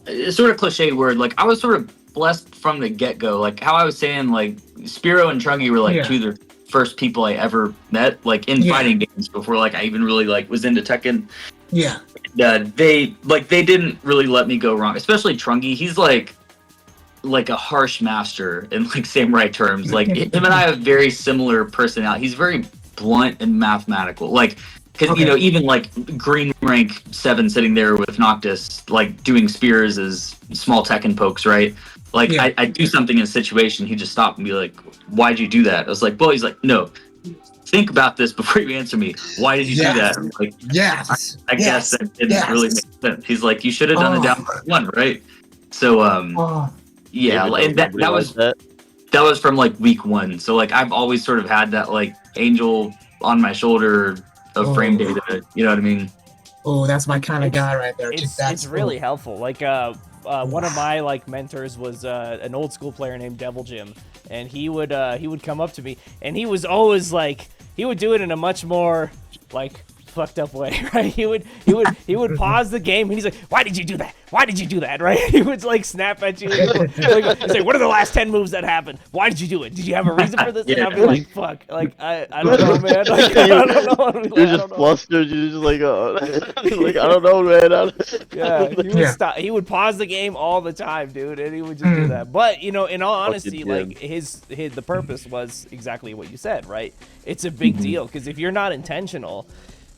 it's sort of cliche word. Like I was sort of blessed from the get go. Like how I was saying, like Spiro and Trungy were like two of the first people I ever met, like in fighting games before like I even really like was into Tekken. Yeah. They didn't really let me go wrong, especially Trungy. He's like a harsh master in like same right terms. Like him and I have very similar personality. He's very blunt and mathematical. Like because you know, even like green rank 7 sitting there with Noctis, like doing spears as small Tekken pokes, right? Like I do something in a situation, he just stopped and be like, "Why'd you do that?" I was like, "Well," he's like, "No, think about this before you answer me. Why did you do that?" I'm like, I guess that didn't really make sense. He's like, "You should have done it down by 1, right?" So yeah, and that was from like week 1. So like I've always sort of had that like angel on my shoulder of frame data. You know what I mean? Oh, that's my kind of guy right there. It's really helpful. Like one of my like mentors was an old school player named Devil Jim, and he would come up to me, and he was always like, he would do it in a much more like fucked up way, right? He would pause the game and he's like, "Why did you do that? Why did you do that?" Right? He would like snap at you. He's like, "What are the last 10 moves that happened? Why did you do it? Did you have a reason for this?" And I'd be like, "Fuck, like I don't know, man. Like, I don't know." You're just flustered. You're just like, like I don't know, man. He would pause the game all the time, dude, and he would just do that. But you know, in all honesty, like the purpose was exactly what you said, right? It's a big deal because if you're not intentional,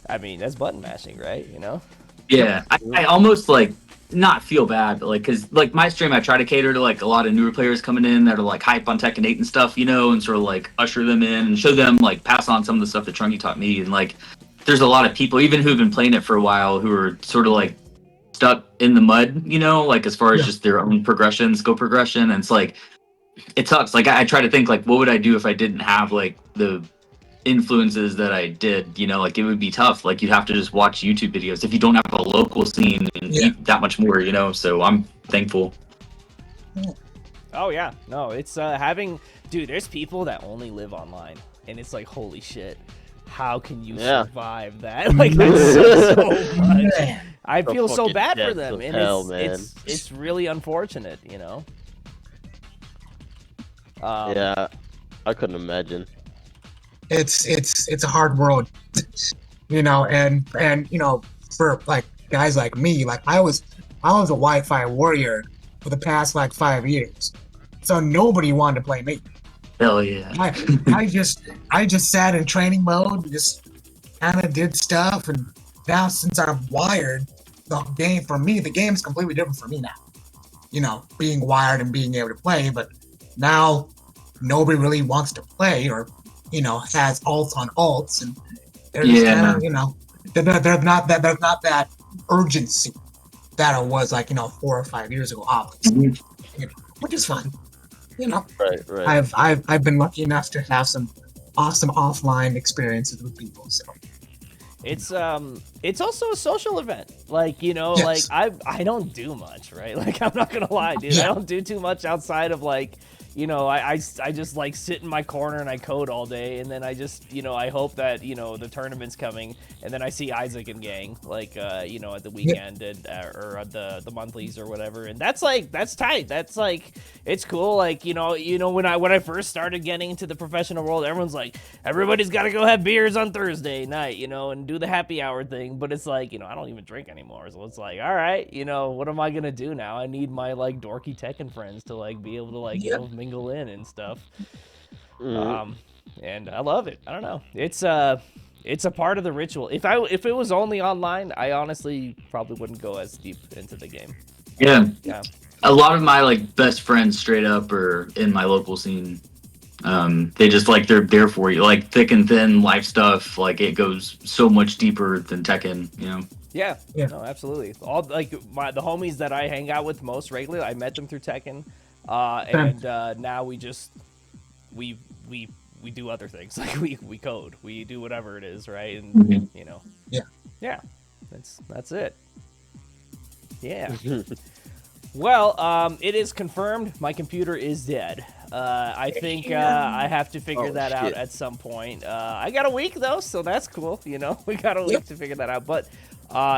I mean, that's button mashing, right? You know? Yeah, I almost like not feel bad, but like, cause like my stream, I try to cater to like a lot of newer players coming in that are like hype on Tekken 8 and stuff, and sort of like usher them in and show them like pass on some of the stuff that Trunky taught me. And like, there's a lot of people, even who've been playing it for a while, who are sort of like stuck in the mud, like as far as just their own progression, skill progression. And it's like, it sucks. Like I try to think like, what would I do if I didn't have like the influences that I did, like it would be tough. Like you'd have to just watch YouTube videos if you don't have a local scene and eat that much more, so I'm thankful. Oh yeah, no, it's dude, there's people that only live online and it's like, holy shit, how can you survive that? Like that's so much. I feel so bad for them, and it's really unfortunate, Yeah, I couldn't imagine. It's a hard world, and for like guys like me, like I was a Wi-Fi warrior for the past like 5 years, so nobody wanted to play me. Hell yeah. I just sat in training mode, just kind of did stuff, and now since I'm wired, the game is completely different for me now. Being wired and being able to play, but now nobody really wants to play or has alts on alts, and they're just kind of, there's not that urgency that it was like 4 or 5 years ago, obviously, which is fine. Right. I've been lucky enough to have some awesome offline experiences with people, so it's also a social event, like like I don't do much, right? Like I'm not gonna lie, dude. I don't do too much outside of like I just like sit in my corner and I code all day, and then I just I hope that the tournament's coming, and then I see Isaac and gang like at the weekend and or at the monthlies or whatever, and that's tight. That's like it's cool. Like when I first started getting into the professional world, everyone's like everybody's got to go have beers on Thursday night, and do the happy hour thing, but it's like I don't even drink anymore, so it's like all right, what am I gonna do now? I need my like dorky Tekken friends to like be able to like mingle in and stuff. And I love it. I don't know. It's a part of the ritual. If it was only online, I honestly probably wouldn't go as deep into the game. Yeah. A lot of my like best friends straight up are in my local scene. They just like they're there for you. Like thick and thin life stuff. Like it goes so much deeper than Tekken. Yeah. No, absolutely. All like the homies that I hang out with most regularly, I met them through Tekken. And now we do other things, like we code, we do whatever it is, right? And that's it. Yeah. Well, it is confirmed my computer is dead. I think I have to figure that out at some point. I got a week though, so that's cool. We got a week to figure that out. But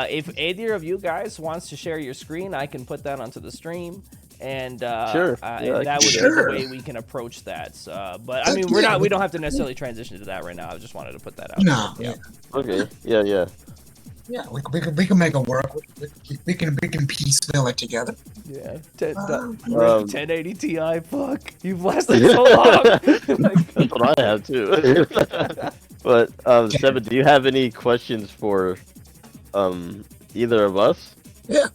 if either of you guys wants to share your screen, I can put that onto the stream. And Sure. and that would be the way we can approach that. But I mean, we don't have to necessarily transition to that right now. I just wanted to put that out. No. Yeah. Okay. Yeah. Yeah, we can make it work. We can piecemeal it together. Yeah. 1080 Ti. Fuck, you've lasted so long. That's what I have too. But Seven, do you have any questions for either of us? Yeah.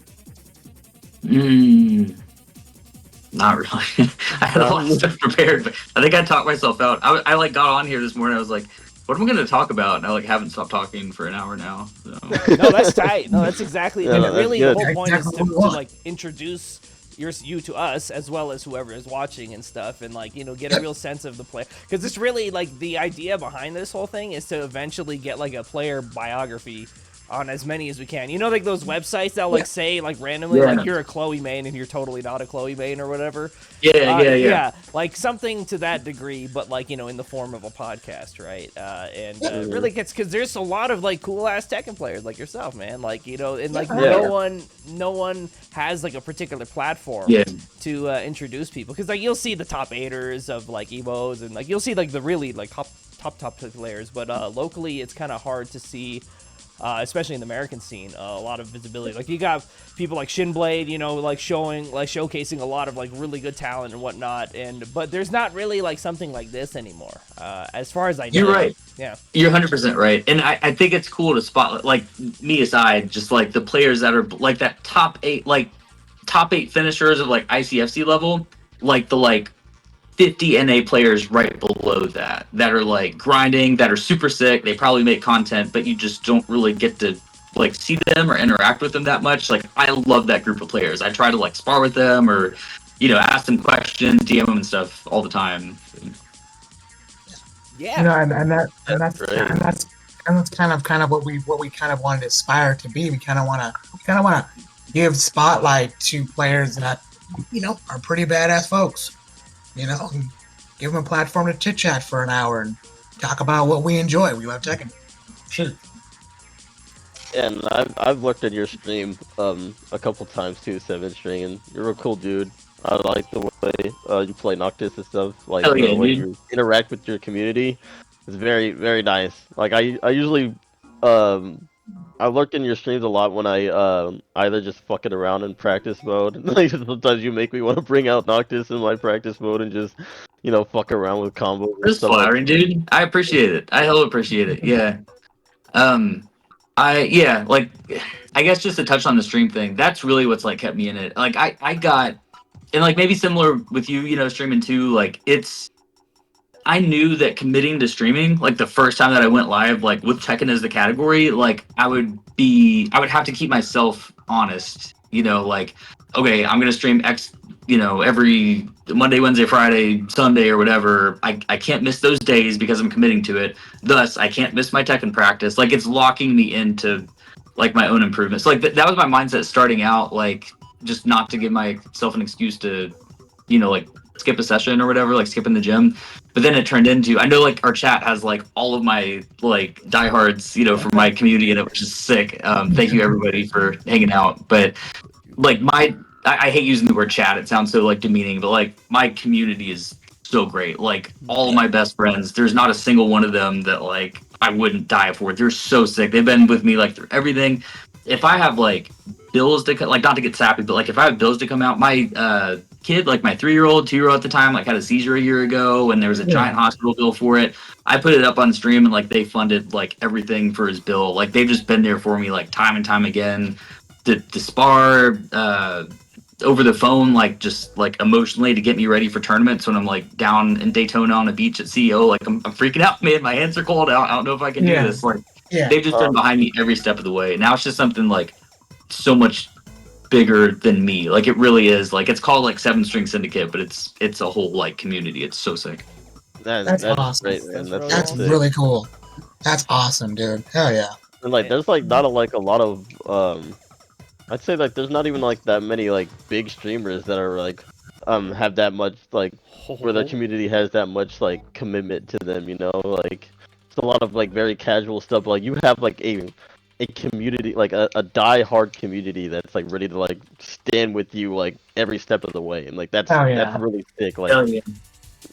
Not really. I had a lot of stuff prepared, but I think I talked myself out. I like got on here this morning. I was like, what am I going to talk about? And I like haven't stopped talking for an hour now. So. No, that's tight. No, that's exactly. Yeah, and really, good. the whole point is to like introduce you to us as well as whoever is watching and stuff, and like get a real sense of the player, because it's really like the idea behind this whole thing is to eventually get like a player biography on as many as we can. Like those websites that like say like randomly like you're a Chloe main and you're totally not a Chloe main or whatever. Yeah. Like something to that degree, but like in the form of a podcast, right? And really gets, because there's a lot of like cool ass Tekken players like yourself, man. Like and like no one has like a particular platform to introduce people, because like you'll see the top 8ers of like Evos, and like you'll see like the really like top players, but locally it's kind of hard to see especially in the American scene, a lot of visibility. Like you got people like Shinblade, you know, like showcasing a lot of like really good talent and whatnot. But there's not really like something like this anymore, as far as I know. You're right. Yeah, you're 100% right, and I think it's cool to spotlight, like me aside, just like the players that are like that top eight finishers of like ICFC level, like the like 50 NA players right below that are like grinding, that are super sick. They probably make content, but you just don't really get to like see them or interact with them that much. Like I love that group of players. I try to like spar with them or, you know, ask them questions, DM them and stuff all the time. yeah. You know, and that's great. kind of what we kind of wanted to aspire to be. We kind of want to give spotlight to players that, you know, are pretty badass folks. You know, and give them a platform to chit chat for an hour and talk about what we enjoy. We love Tekken. Shoot. And I've looked at your stream a couple times too, Sevenstring, and you're a cool dude. I like the way you play Noctis and stuff. Like Hell yeah, the way dude. you interact with your community is very, very nice. Like I usually I look in your streams a lot when I either just fucking around in practice mode. Like sometimes you make me want to bring out Noctis in my practice mode and just, you know, fuck around with combos. and That's stuff like flattering, dude. I appreciate it. I hella appreciate it. Yeah. I guess just to touch on the stream thing, that's really what's like kept me in it. Like I got, and like maybe similar with you, you know, streaming too. Like I knew that committing to streaming, like the first time that I went live, like with Tekken as the category, like I would have to keep myself honest, you know, like, okay, I'm gonna stream X, you know, every Monday, Wednesday, Friday, Sunday, or whatever. I can't miss those days because I'm committing to it. Thus, I can't miss my Tekken practice. Like it's locking me into like my own improvements. Like that was my mindset starting out, like just not to give myself an excuse to, you know, like skip a session or whatever, like skipping the gym. But then it turned into, I know like our chat has like all of my like diehards, you know, from my community in it, which is sick. Thank you everybody for hanging out. But like I hate using the word chat. It sounds so like demeaning, but like my community is so great. Like all of my best friends, there's not a single one of them that like I wouldn't die for. They're so sick. They've been with me like through everything. If I have like bills to like, not to get sappy, but like if I have bills to come out, my kid, like my 3-year-old, 2-year-old at the time, like had a seizure a year ago, and there was a giant hospital bill for it. I put it up on stream, and like they funded like everything for his bill. Like they've just been there for me like time and time again to spar over the phone, like just like emotionally to get me ready for tournaments when I'm like down in Daytona on a beach at CEO. Like I'm freaking out, man. My hands are cold. I don't know if I can do this. Like they've just been behind me every step of the way. Now it's just something like so much bigger than me. Like it really is. Like it's called like Sevenstring Syndicate, but it's a whole like community. It's so sick. That's awesome. Great, man. That's sick. really cool. That's awesome, dude. Hell yeah. And like there's like not a lot of I'd say like there's not even like that many like big streamers that are like have that much like where the community has that much like commitment to them, you know, like it's a lot of like very casual stuff. Like you have like a community, like a die-hard community that's like ready to like stand with you like every step of the way, and like that's really sick. Like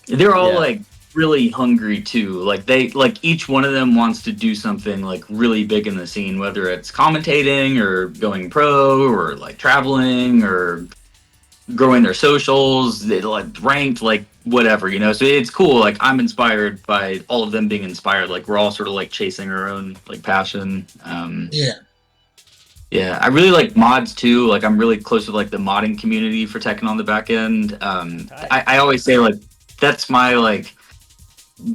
they're all like really hungry too. Like they like each one of them wants to do something like really big in the scene, whether it's commentating or going pro or like traveling or growing their socials, they like ranked, like whatever, you know. So it's cool. Like I'm inspired by all of them being inspired. Like we're all sort of like chasing our own like passion. I really like mods too. Like I'm really close with like the modding community for Tekken on the back end. I always say like that's my like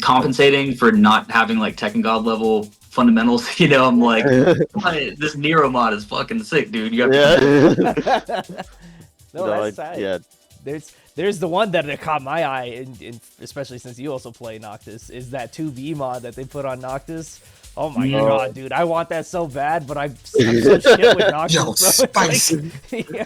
compensating for not having like Tekken God level fundamentals. You know, I'm like this Nero mod is fucking sick, dude. You got No, that's tight. Yeah. There's the one that caught my eye, especially since you also play Noctis, is that 2v mod that they put on Noctis. Oh my god, dude, I want that so bad, but I'm such shit with Noctis. Yo, spicy.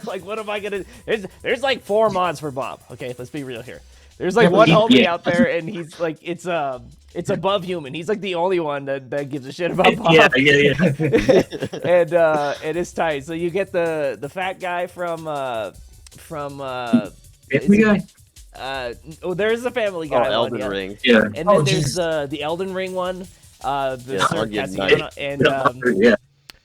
Like, what am I gonna? There's like 4 mods for Bob. Okay, let's be real here. There's like one homie out there, and he's like, it's above human. He's like the only one that gives a shit about Bob. Yeah. And it's tight. So you get the fat guy from Family Guy. There's a Family Guy. Elden Ring. Yeah. And then there's the Elden Ring one. The Sir Cassiano, and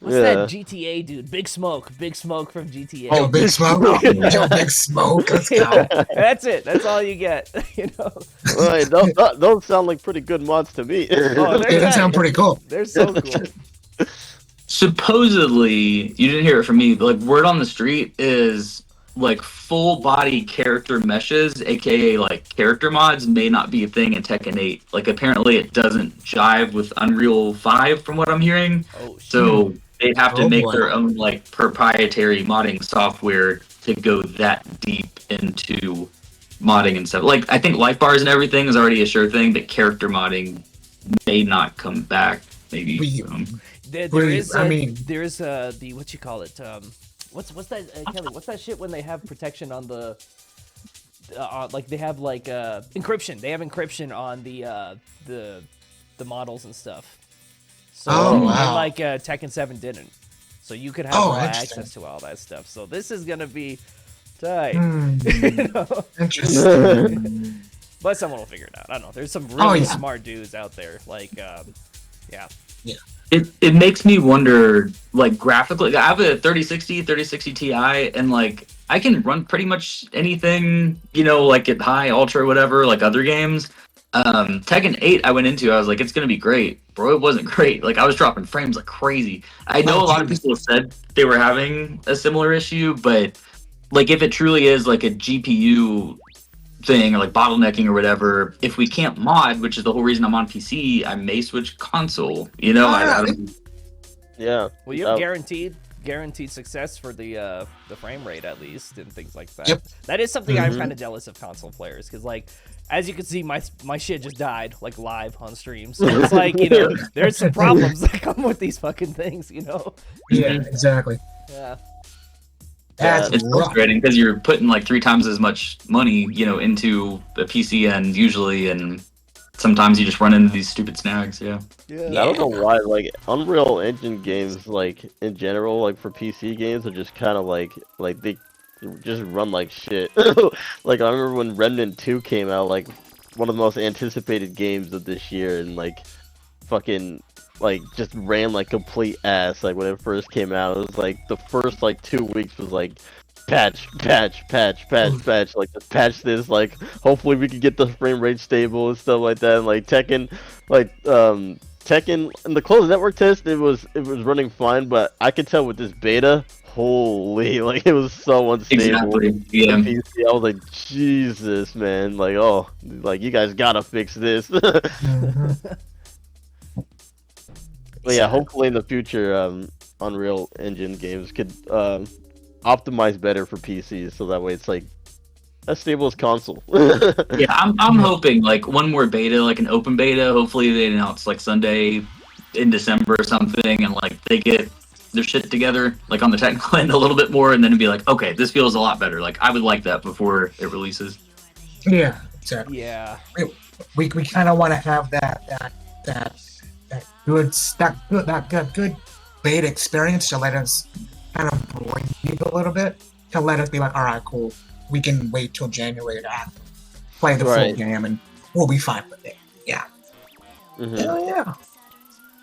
What's Yeah. that GTA dude? Big Smoke from GTA. Oh, Big Smoke. Yo, Big Smoke. Let's go. That's it. That's all you get. You know. Right, those sound like pretty good mods to me. Oh, Yeah, that sounds pretty cool. They're so cool. Supposedly, you didn't hear it from me, but like word on the street is like full body character meshes, aka like character mods, may not be a thing in Tekken 8. Like apparently it doesn't jive with Unreal 5 from what I'm hearing. Oh shit. So they'd have to Oh, make boy. their own like proprietary modding software to go that deep into modding and stuff. Like I think life bars and everything is already a sure thing, but character modding may not come back. Maybe. There Please, is. I mean- there is the what you call it. What's that, Kelly? What's that shit when they have protection on the? Like they have like encryption. They have encryption on the models and stuff. So Oh, and, wow. like Tekken 7 didn't. So you could have Oh, raw interesting. access to all that stuff. So this is gonna be tight. Hmm, You know? interesting. But someone will figure it out. I don't know. There's some really yeah. smart dudes out there. Like, yeah. It makes me wonder, like graphically. I have a 3060 Ti, and like I can run pretty much anything, you know, like at high, ultra, whatever, like other games. Tekken 8, I went into, I was like, it's gonna be great, bro. It wasn't great. Like I was dropping frames like crazy. I know a lot of people said they were having a similar issue, but like if it truly is like a GPU thing or like bottlenecking or whatever, if we can't mod, which is the whole reason I'm on PC, I may switch console. You know, I don't, Yeah. Well, you have guaranteed success for the frame rate at least and things like that. Yep. That is something I'm Mhm. kind of jealous of console players because like as you can see my shit just died like live on stream. So it's like, you know, there's some problems that come with these fucking things, you know. Yeah, exactly. Yeah. That's it's rough. frustrating because you're putting like 3 times as much money, you know, into the PC end usually, and sometimes you just run into these stupid snags. Yeah. I don't know why, like Unreal Engine games, like in general, like for PC games, are just kind of like they just run like shit. Like I remember when Remnant 2 came out, like one of the most anticipated games of this year, and like fucking like just ran like complete ass. Like when it first came out, it was like the first like 2 weeks was like patch, like just patch this, like hopefully we can get the frame rate stable and stuff like that. And like Tekken in the closed network test, it was running fine, but I could tell with this beta, holy, like it was so unstable. Exactly. Yeah. The PC, I was like, Jesus, man, like oh, like you guys gotta fix this. Mhm. But yeah, hopefully in the future, Unreal Engine games could optimize better for PCs, so that way it's like as stable as console. Yeah, I'm hoping like one more beta, like an open beta. Hopefully they announce like Sunday in December or something, and like they get their shit together, like on the technical end a little bit more, and then it'd be like, okay, this feels a lot better. Like I would like that before it releases. Yeah, exactly. Yeah. We kind of want to have that good beta experience to let us kind of breathe a little bit, to let us be like, all right, cool, we can wait till January to play the full Right. game and we'll be fine with it. Yeah. Mhm. Hell yeah.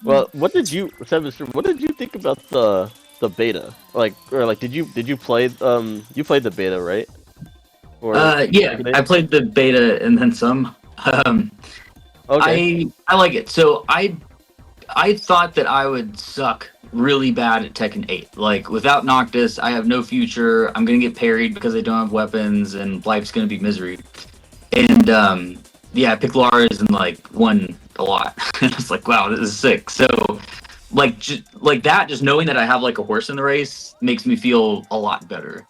Well, what did you think about the beta? Like, or like, did you play you played the beta, right? Or Yeah, I played the beta and then some. Okay. I like it. So I thought that I would suck really bad at Tekken 8. Like without Noctis, I have no future. I'm gonna get parried because I don't have weapons, and life's gonna be misery. And yeah, I picked Lars and like won a lot. And it's like, wow, this is sick. So like like that, just knowing that I have like a horse in the race makes me feel a lot better.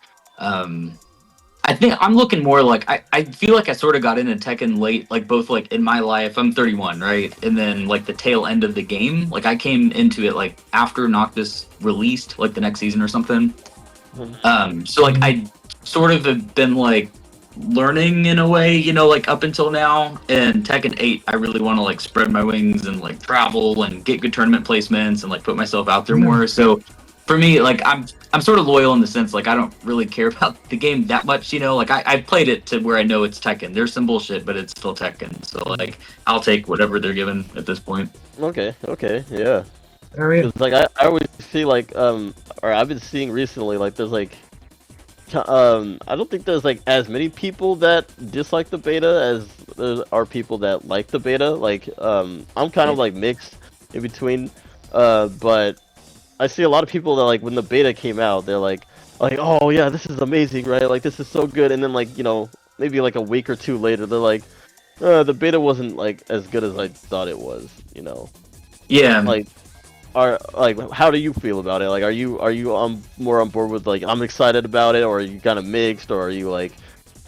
I think I'm looking more like I feel like I sort of got into Tekken late, like both like in my life. I'm 31, right? And then like the tail end of the game, like I came into it like after Noctis released, like the next season or something. So like I sort of have been like learning in a way, you know, like up until now. And Tekken 8, I really want to like spread my wings and like travel and get good tournament placements and like put myself out there more. So for me, like I'm sort of loyal in the sense like I don't really care about the game that much, you know. Like I've played it to where I know it's Tekken. There's some bullshit, but it's still Tekken. So like I'll take whatever they're given at this point. Okay, yeah. There is. Cause like I always see like or I've been seeing recently like there's like I don't think there's like as many people that dislike the beta as there are people that like the beta. Like I'm kind of like mixed in between, but I see a lot of people that like when the beta came out, they're like oh yeah, this is amazing, right? Like this is so good, and then like maybe like a week or two later, they're like, the beta wasn't like as good as I thought it was, Yeah. like. How do you feel about it? Like, are you more on board with like I'm excited about it, or are you kind of mixed, or are you like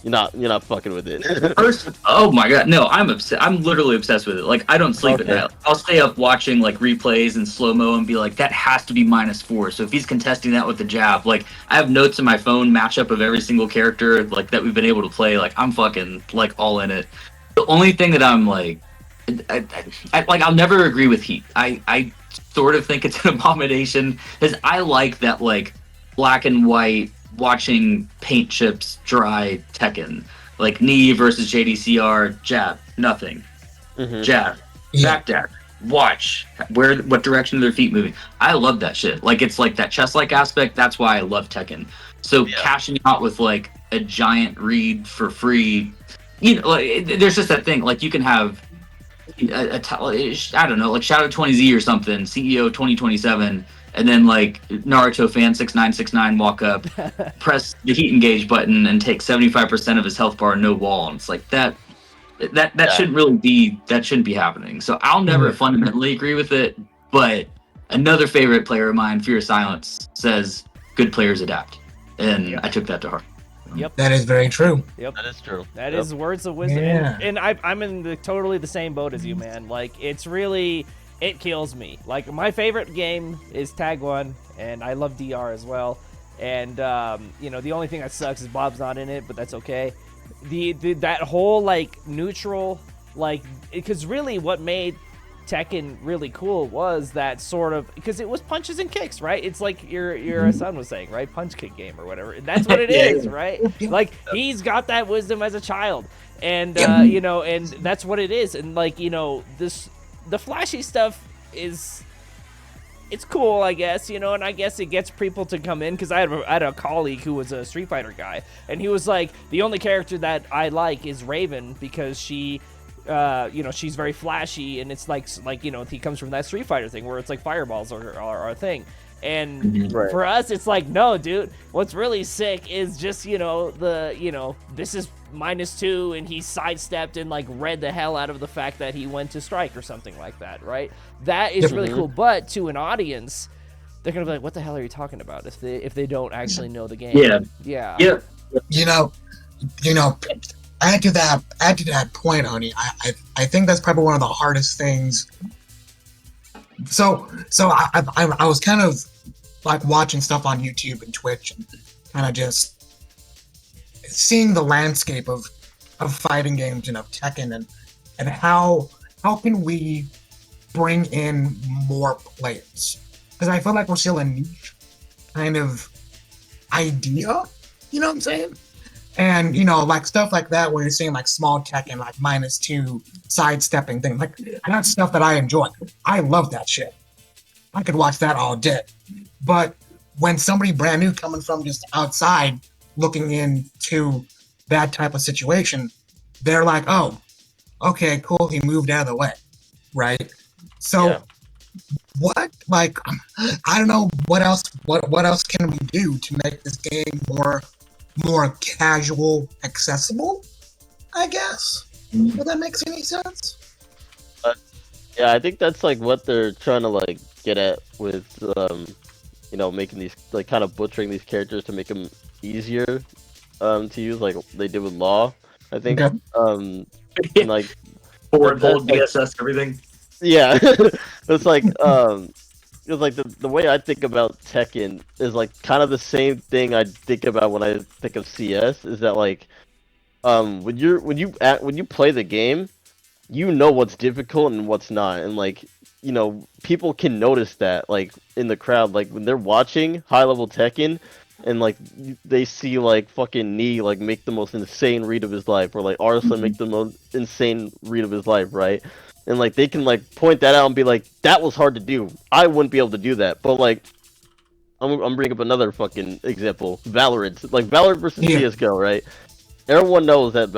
you're not fucking with it? First, oh my god, no, I'm obsessed. I'm literally obsessed with it. Like, I don't sleep at Okay. night. I'll stay up watching like replays and slow mo and be like, that has to be -4. So if he's contesting that with the jab, like I have notes in my phone, matchup of every single character like that we've been able to play. Like I'm fucking like all in it. The only thing that I'm like, like I'll never agree with Heat. I sort of think it's an abomination because I like that like black and white watching paint chips dry Tekken, like knee versus JDCR, jab, nothing, jab, back dash, watch what direction are their feet moving. I love that shit. Like it's like that chess-like aspect. That's why I love Tekken. So cashing out with like a giant read for free, like, there's just that thing. Like you can have I don't know, like Shadow 20Z or something, CEO 2027, and then like Naruto fan 6969 walk up, press the heat engage button, and take 75% of his health bar, no wall. And it's like that shouldn't be happening. So I'll never fundamentally agree with it, but another favorite player of mine, Fear of Silence, says good players adapt, and I took that to heart. Yep. That is very true. Yep. That is true. That is words of wisdom. Yeah. And I'm in totally the same boat as you, man. Like, it's really, it kills me. Like, my favorite game is Tag 1, and I love DR as well. And, the only thing that sucks is Bob's not in it, but that's okay. That whole, like, neutral, like, because really what made Tekken really cool was that sort of, because it was punches and kicks, right? It's like your son was saying, right? Punch kick game or whatever. That's what it is, right? Like he's got that wisdom as a child, and and that's what it is. And like the flashy stuff it's cool, I guess, and I guess it gets people to come in because I had a colleague who was a Street Fighter guy, and he was like, the only character that I like is Raven because she. She's very flashy, and it's like he comes from that Street Fighter thing where it's like fireballs are a thing. And for us, it's like, no, dude, what's really sick is just, this is -2, and he sidestepped and like read the hell out of the fact that he went to strike or something like that, right? That is really cool. But to an audience, they're gonna be like, what the hell are you talking about if they don't actually know the game? Yeah. Add to that point, Oni. I think that's probably one of the hardest things. So I was kind of like watching stuff on YouTube and Twitch and kind of just seeing the landscape of fighting games and of Tekken and how can we bring in more players, because I feel like we're still a niche kind of idea. You know what I'm saying? And, like stuff like that where you're seeing like small Tekken, like -2 sidestepping things, like that's stuff that I enjoy. I love that shit. I could watch that all day. But when somebody brand new coming from just outside looking into that type of situation, they're like, oh, okay, cool, he moved out of the way, right? So what, like, I don't know what else can we do to make this game more casual, accessible, I guess. If that makes any sense. Yeah, I think that's like what they're trying to like get at with making these like kind of butchering these characters to make them easier to use, like they did with Law. I think and, like forward hold BSS everything. Yeah, it's like Because like the way I think about Tekken is like kind of the same thing I think about when I think of CS. Is that like when you play the game, you know what's difficult and what's not, and like people can notice that like in the crowd, like when they're watching high level Tekken, and like they see like fucking Knee like make the most insane read of his life, or like Arslan make the most insane read of his life, right? and like they can like point that out and be like, that was hard to do. I wouldn't be able to do that. But like, I'm bringing up another fucking example. Valorant, like Valorant versus CS:GO, right? Everyone knows that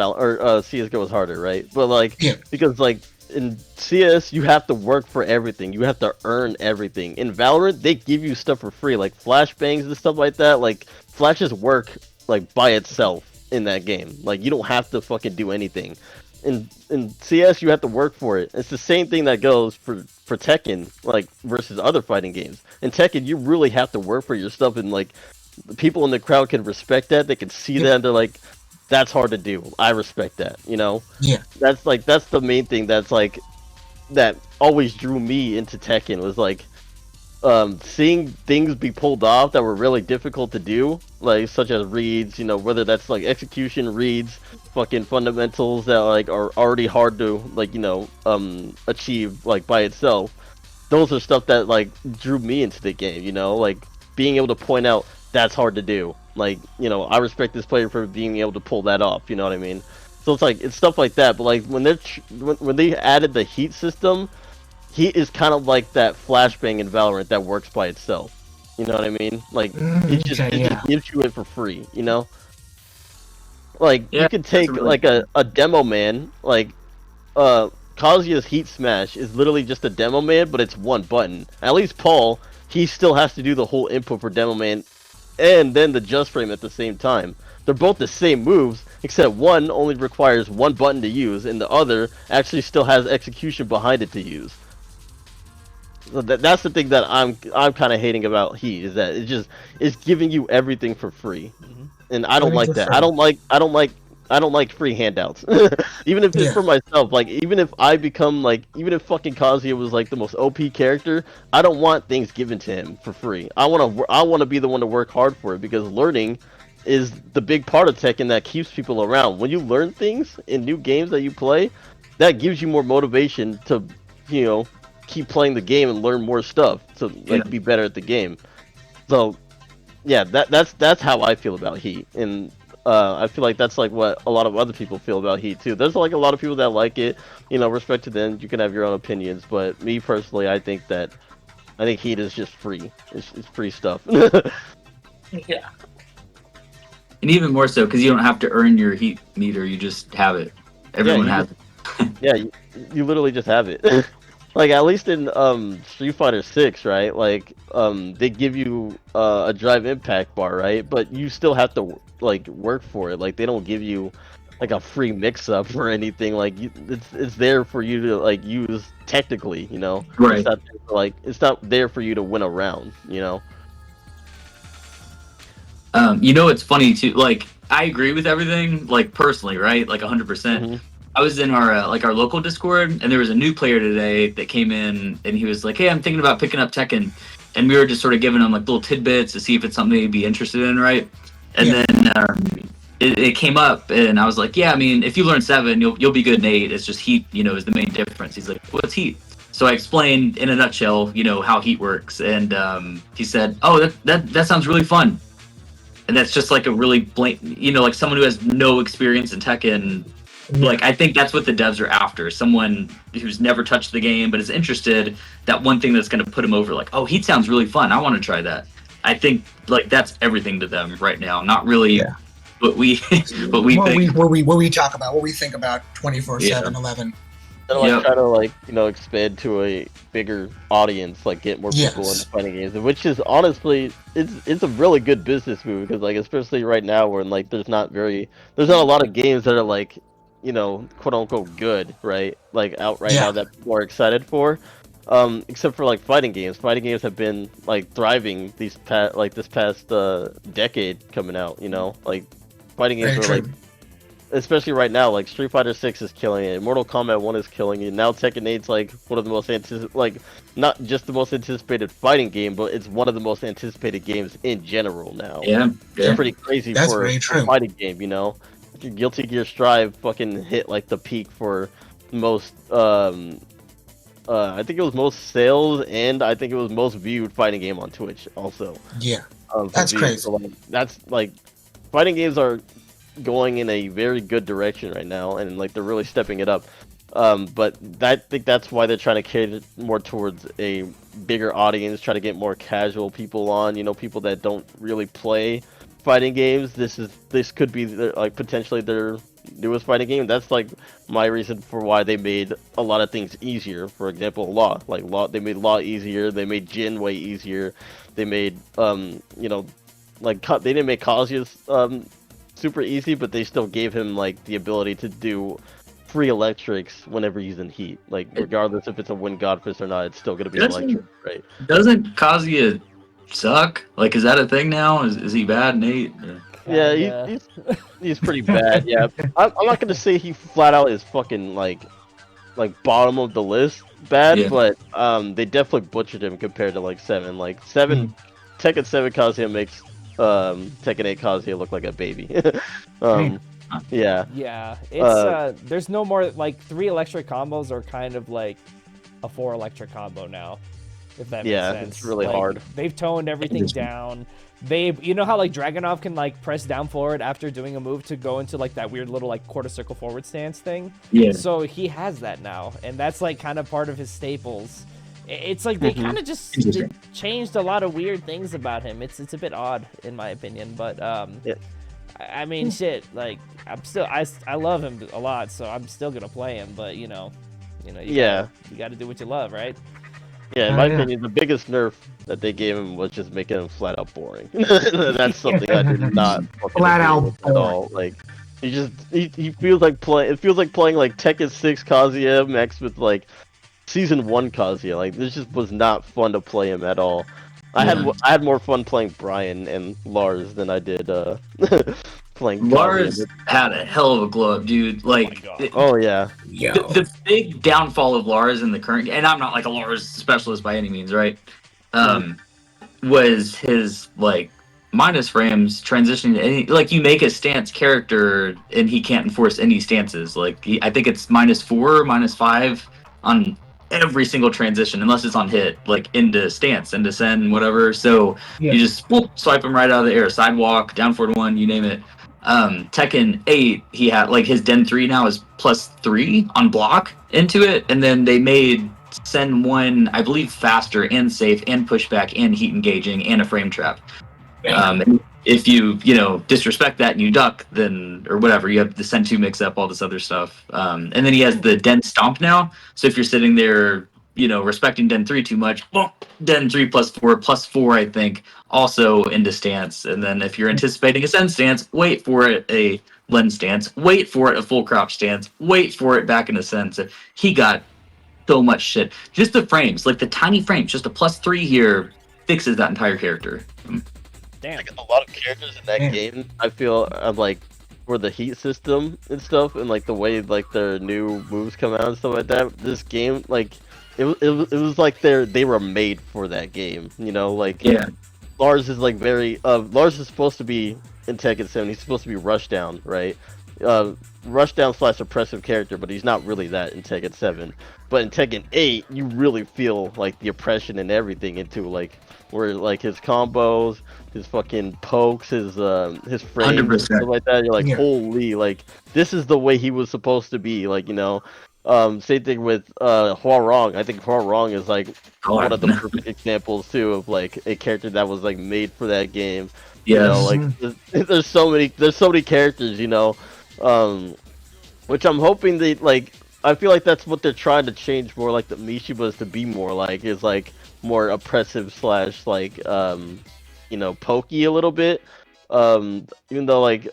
CS:GO is harder, right? But like, because like in CS, you have to work for everything. You have to earn everything. In Valorant, they give you stuff for free, like flashbangs and stuff like that. Like flashes work like by itself in that game. Like you don't have to fucking do anything. In CS, you have to work for it. It's the same thing that goes for Tekken, like versus other fighting games. In Tekken, you really have to work for your stuff, and like the people in the crowd can respect that. They can see that, and they're like, that's hard to do. I respect that, you know? Yeah. That's the main thing that's like, that always drew me into Tekken was like, seeing things be pulled off that were really difficult to do, like such as reads, you know, whether that's like execution reads, fucking fundamentals that like are already hard to like, you know, achieve like by itself. Those are stuff that like drew me into the game, you know, like being able to point out that's hard to do. Like, you know, I respect this player for being able to pull that off. You know what I mean? So it's like it's stuff like that. But like when they added the heat system, heat is kind of like that flashbang in Valorant that works by itself. You know what I mean? Like it just gives you it for free. You know? Like you could take like a demo man, like Kazuya's heat smash is literally just a demo man, but it's one button. At least Paul, he still has to do the whole input for demo man and then the just frame at the same time. They're both the same moves, except one only requires one button to use, and the other actually still has execution behind it to use. So that's the thing that I'm kind of hating about Heat, is that it's giving you everything for free, and I don't like that. I don't like free handouts. Even if it's for myself, like even if I become like, even if fucking Kazuya was like the most OP character, I don't want things given to him for free. I want to be the one to work hard for it, because learning is the big part of Tekken that keeps people around. When you learn things in new games that you play, that gives you more motivation to, you know, keep playing the game and learn more stuff to like be better at the game. So yeah, that's how I feel about Heat, and I feel like that's like what a lot of other people feel about Heat too. There's like a lot of people that like it, you know, respect to them. You can have your own opinions, but me personally, I think Heat is just free. It's free stuff. Yeah. And even more so because you don't have to earn your heat meter; you just have it. Everyone has it. Yeah, you literally just have it. Like at least in Street Fighter 6, right? Like they give you a drive impact bar, right? But you still have to like work for it. Like they don't give you like a free mix-up or anything. Like it's there for you to like use technically, you know. Right. It's not there for you to win a round, you know. You know, it's funny too. Like I agree with everything. Like personally, right? Like 100%. I was in our like our local Discord, and there was a new player today that came in, and he was like, "Hey, I'm thinking about picking up Tekken," and we were just sort of giving him like little tidbits to see if it's something he'd be interested in, right? And then it came up, and I was like, "Yeah, I mean, if you learn 7, you'll be good in 8. It's just heat, you know, is the main difference." He's like, "What's heat?" So I explained in a nutshell, you know, how heat works, and he said, "Oh, that sounds really fun." And that's just like a really blatant, you know, like someone who has no experience in Tekken. Like, I think that's what the devs are after. Someone who's never touched the game but is interested, that one thing that's going to put him over, like, oh, Heat sounds really fun. I want to try that. I think, like, that's everything to them right now. Not really what we think. What we talk about, what we think about 24/7, 11. And like try to like, you know, expand to a bigger audience, like get more people into fighting games, which is honestly it's a really good business move, because like especially right now when like there's not a lot of games that are like, you know, quote unquote good, right? Like out right now that people are excited for. Except for like fighting games. Fighting games have been like thriving this past decade coming out, you know? Like fighting games are like, especially right now, like Street Fighter 6 is killing it, Mortal Kombat 1 is killing it. Now Tekken 8's like one of the most not just the most anticipated fighting game, but it's one of the most anticipated games in general now. It's pretty crazy for a fighting game, you know? Guilty Gear Strive fucking hit like the peak for most I think it was most sales, and I think it was most viewed fighting game on Twitch also. That's crazy. So, like, that's like fighting games are going in a very good direction right now, and like they're really stepping it up. But I think that's why they're trying to cater more towards a bigger audience, try to get more casual people on, people that don't really play fighting games. This could be like potentially their newest fighting game. That's like my reason for why they made a lot of things easier. For example, Law, they made Law easier, they made Jin way easier, they made they didn't make Kazuya's super easy, but they still gave him like the ability to do free electrics whenever he's in heat. Like regardless if it's a wind god fist or not, it's still gonna be electric, right? Doesn't Kazuya suck? Like, is that a thing now? Is he bad, Nate? Yeah, he's pretty bad. Yeah, I'm not gonna say he flat out is fucking like bottom of the list bad, but they definitely butchered him compared to like 7. Like 7, Tekken 7 Kazuya makes Tekken 8 Kazuya look like a baby. Yeah. Yeah, it's there's no more like 3 electric combos are kind of like a 4 electric combo now. If that makes sense. It's really hard. They've toned everything down. You know how like Dragunov can like press down forward after doing a move to go into like that weird little like quarter circle forward stance thing? Yeah. So he has that now, and that's like kind of part of his staples. It's like they kind of just changed a lot of weird things about him. It's a bit odd in my opinion, but I mean shit, like I love him a lot, so I'm still gonna play him, but you gotta do what you love, right? Yeah, in my opinion, the biggest nerf that they gave him was just making him flat out boring. That's something I did not flat out at all. Like he feels like playing. It feels like playing like Tekken 6 Kazuya mixed with like Season 1 Kazuya. Like this just was not fun to play him at all. I had more fun playing Brian and Lars than I did playing Lars Kazuya. had a hell of a glow up, dude. Like, the big downfall of Lars in the current, and I'm not like a Lars specialist by any means, right? Was his like minus frames transitioning to any, like you make a stance character and he can't enforce any stances. Like I think it's -4 or -5 on every single transition unless it's on hit, like into stance, into send, whatever. So you just swipe him right out of the air, sidewalk, down forward 1, you name it. Tekken 8, he had like his Den 3 now is +3 on block into it, and then they made send 1, I believe, faster and safe and pushback and heat engaging and a frame trap. If you disrespect that and you duck, then or whatever, you have the send 2 mix up, all this other stuff. And then he has the Den stomp now. So if you're sitting there, respecting Den 3 too much, Den 3 +4 I think, also into stance. And then if you're anticipating a send stance, wait for it a lens stance, wait for it a full crouch stance, wait for it back in a sense. He got so much shit. Just the frames, like the tiny frames, just a +3 here fixes that entire character. Damn. Like a lot of characters in that game, I feel like for the heat system and stuff, and like the way like their new moves come out and stuff like that. This game, like it was like they were made for that game. Lars is like very Lars is supposed to be in Tekken 7. He's supposed to be rushdown, right? Rushdown / oppressive character, but he's not really that in Tekken 7. But in Tekken 8, you really feel like the oppression and everything into like where like his combos, his fucking pokes, his frames, 100%. stuff like that. You're like, holy, like this is the way he was supposed to be. Like same thing with Hua-Rong. I think Hua-Rong is like one of the perfect examples too of like a character that was like made for that game. There's so many characters, which I'm hoping they like. I feel like that's what they're trying to change more, like the Mishibas to be more like, is like more oppressive / like pokey a little bit. Even though like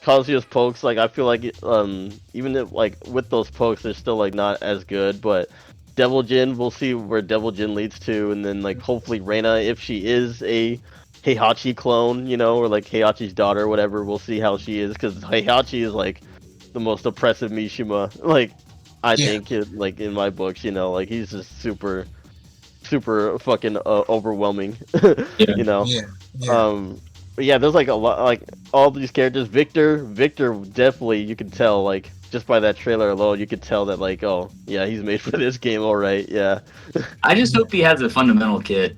Kazuya's pokes, like I feel like even if, like with those pokes, they're still like not as good. But Devil Jin, we'll see where Devil Jin leads to, and then like hopefully Reina, if she is a Heihachi clone, or like Heihachi's daughter, or whatever, we'll see how she is, because Heihachi is like the most oppressive Mishima, like I think like in my books, like he's just super fucking overwhelming. But yeah, there's like a lot, like all these characters. Victor definitely, you can tell like just by that trailer alone, you could tell that like, oh yeah, he's made for this game, all right. Yeah. I just hope he has a fundamental kit.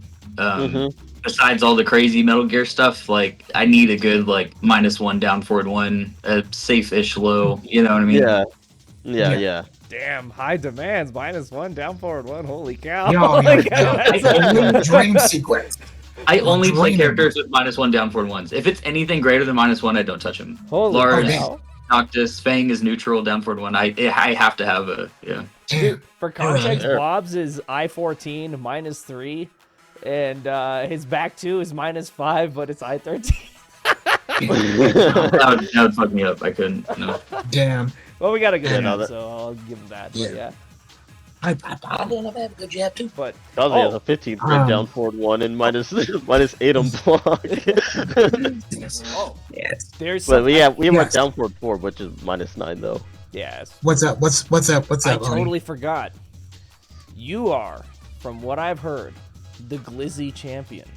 Besides all the crazy Metal Gear stuff, like I need a good like -1 down forward 1, a safe-ish low. You know what I mean? Yeah. Damn, high demands, -1, down forward 1. Holy cow! Yo, Like, yo, that's yo. a- Dream sequence. I only play dreaming. characters with -1 down forward ones. If it's anything greater than -1, I don't touch him. Holy Lars, cow! Noctis, Fang is neutral, down forward 1. I have to have a Damn. For context, Alright. Bob's is I-14 -3, and his back 2 is -5, but it's I-13. that would fuck me up. I couldn't. No. Damn. Well, we got a good Yeah, one, no, that- so I'll give him that. Yeah. But yeah, I don't know if I have a good jab too. but Dozzy has a 15th grade down forward 1 and -8 on block. oh, Yes. there's But some, we have Yes. down forward 4, which is -9 though. yes. What's up? What's up? What's I up? Oni? totally forgot. You are, from what I've heard, the Glizzy champion.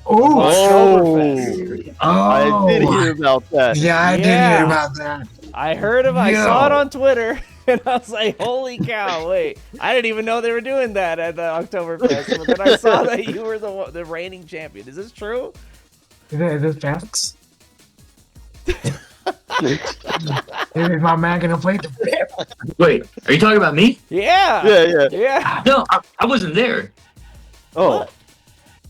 Oh, Oktoberfest. oh, I did hear about that. Yeah, I did Yeah. hear about that. I heard him. I Yo. saw it on Twitter, and I was like, "Holy cow! Wait, I didn't even know they were doing that at the Oktoberfest." But then I saw that you were the reigning champion. Is this true? Is this facts? Is my man gonna play the Wait, are you talking about me? Yeah. Yeah. Yeah. No, I wasn't there. Oh,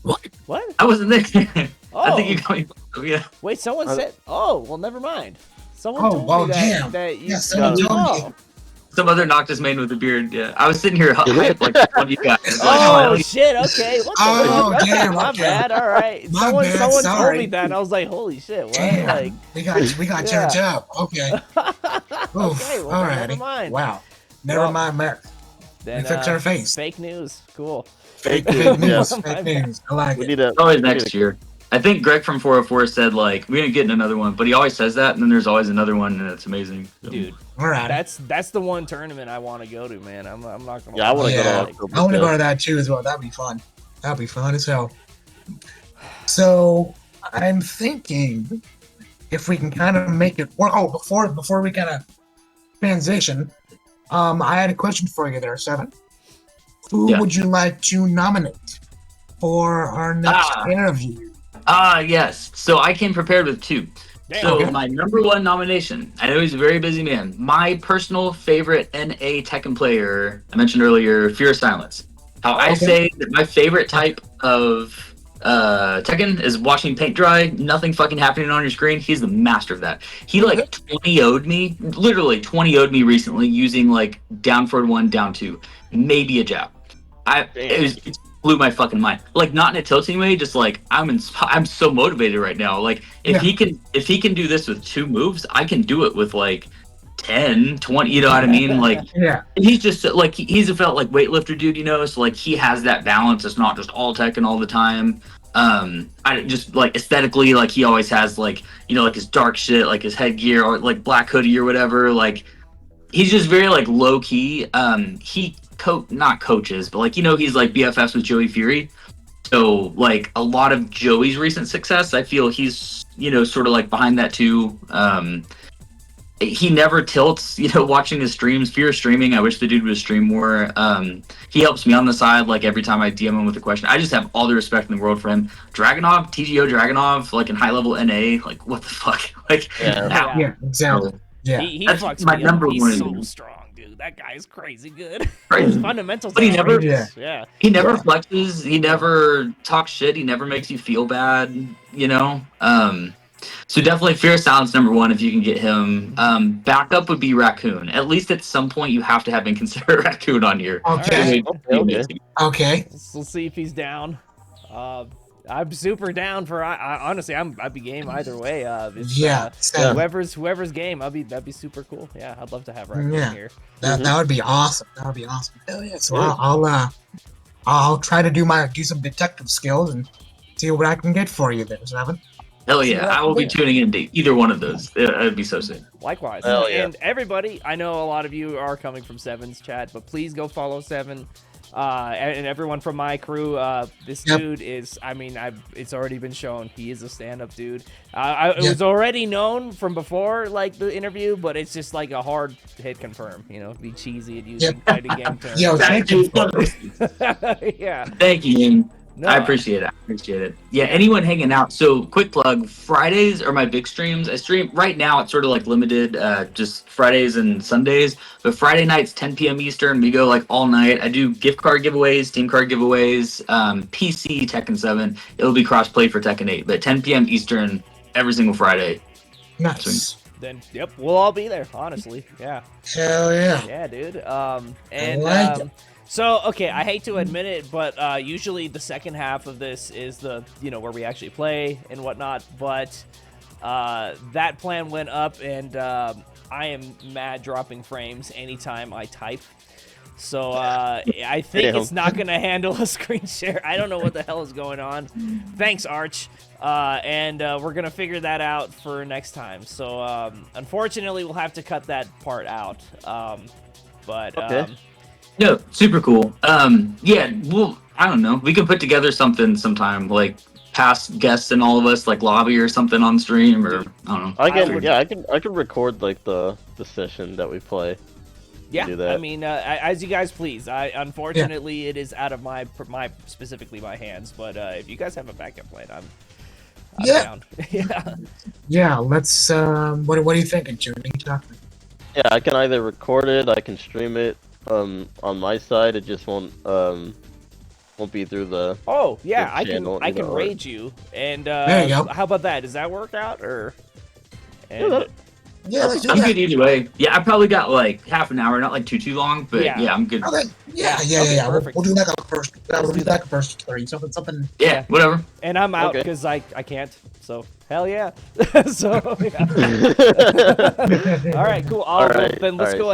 What? I wasn't there. Oh. I think you got me. Yeah. Wait, someone said. Oh, well, never mind. Someone Oh, told well, me that, damn. that you. Yeah, someone told me. oh. Some other Noctis main with a beard. Yeah. I was sitting here hype like one of you guys. Like, Oh oh, shit! Okay. What the Oh, fuck? damn, My okay. bad. All right. My someone bad, someone told sorry. me that, and I was like, "Holy shit!" What? Damn, Like, we got Yeah. your job. Okay. Oof. Okay, well, then never Alrighty. mind. Wow. Never Well, mind, Mark. then, We fixed our face. Fake news. Cool. Fake news, news. yeah. Fake news. I like we it. need a. always we need next year. I think Greg from 404 said like we're gonna get another one, but he always says that, and then there's always another one, and it's amazing. So- Dude, Alright. that's the one tournament I want to go to, man. I'm not gonna. Yeah, I wanna lie. go to Yeah. Oktoberfest. I want to go to that too as well. That'd be fun. That'd be fun as hell. So I'm thinking if we can kind of make it work. Oh, before we kind of transition, I had a question for you there, Seven. Who Yeah. would you like to nominate for our next Ah. interview? Yes. So I came prepared with 2. Damn. So Okay. my number 1 nomination, I know he's a very busy man. My personal favorite NA Tekken player, I mentioned earlier, Fear of Silence. How I Okay. say that my favorite type of Tekken is watching paint dry, nothing fucking happening on your screen. He's the master of that. He like 20-0'd me, literally 20-0'd me recently using like down forward 1, down 2, maybe a jab. It blew my fucking mind. Like not in a tilting way, just like I'm so motivated right now. Like if he can do this with 2 moves, I can do it with like 10, 20, you know what I mean? Like Yeah. and he's just like he's a felt like weightlifter dude, you know, so like he has that balance. It's not just all Tekken all the time. I just like aesthetically, like he always has like, you know, like his dark shit, like his headgear or like black hoodie or whatever. Like he's just very like low key. He not coaches, but like, you know, he's like BFFs with Joey Fury. So like a lot of Joey's recent success, I feel he's, you know, sort of like behind that too. He never tilts, you know, watching his streams. Fear streaming, I wish the dude would stream more. He helps me on the side, like every time I DM him with a question. I just have all the respect in the world for him. Dragonov, TGO Dragonov, like in high level NA, like what the fuck? Like Yeah. how- Yeah. Exactly. Yeah. He That's fucks my me number up. He's one. so strong, dude. That guy is crazy good. Right. His fundamentals But he are never- outrageous. Yeah. He never flexes. He never talks shit. He never makes you feel bad. You know. So definitely Fear of Silence number 1 if you can get him. Backup would be Raccoon. At least at some point you have to have been considered Raccoon on here. Okay. Okay. Okay. We'll see if he's down. I'm super down for. Honestly, I'd be game either way. Yeah. So Whoever's game, that'd be super cool. Yeah, I'd love to have Raccoon Yeah. here. that would be awesome. That would be awesome. Hell yeah. So I'll try to do some detective skills and see what I can get for you there, Seven. Hell yeah! I will be tuning in to either one of those. It'd be so sick. Likewise. Hell yeah. And everybody, I know a lot of you are coming from Seven's chat, but please go follow Seven. And everyone from my crew, this Yep. dude is, I mean, it's already been shown. He is a stand-up dude. It was already known from before, like, the interview, but it's just, like, a hard hit confirm, you know, be cheesy and using fighting game terms. Yo, thank you. Yeah. Thank you, Ian. No, I appreciate it. Yeah, anyone hanging out. So, quick plug: Fridays are my big streams. I stream right now. It's sort of like limited, just Fridays and Sundays. But Friday nights, 10 p.m. Eastern, we go like all night. I do gift card giveaways, team card giveaways, PC Tekken 7. It'll be cross-play for Tekken 8, but 10 p.m. Eastern every single Friday. Nice. Then yep, we'll all be there. Honestly, yeah. Hell yeah. Yeah, dude. And I like it. so okay, I hate to admit it, but usually the second half of this is the where we actually play and whatnot. But that plan went up, and I am mad dropping frames anytime I type. So I think it's not gonna handle a screen share. I don't know what the hell is going on. Thanks, Arch. And we're gonna figure that out for next time. So unfortunately, we'll have to cut that part out. But Okay. No, super cool. Yeah, well, I don't know. We could put together something sometime, like past guests and all of us, like lobby or something on stream, or I don't know. I can record like the session that we play. yeah, do that. I mean, as you guys please. Unfortunately, it is out of my specifically my hands. But if you guys have a backup plan, I'm Yeah. down. Yeah. Yeah, let's. What are you thinking, Judy? Yeah, I can either record it, I can stream it. On my side, it just won't be through the. Oh yeah, the I can channel, I can or- raid you, and There you go. how about that? Does that work out or? And, that- Yeah, let's do I'm that. good either way. Yeah, I probably got like half an hour, not like too long, but Yeah. yeah, I'm good. Okay. Yeah. Okay, We'll perfect. do like a first. We'll do like a first story. Something. Yeah, whatever. and I'm out Okay. because I can't. So hell yeah. So yeah. All right, cool. All right, Then let's all go right, ahead.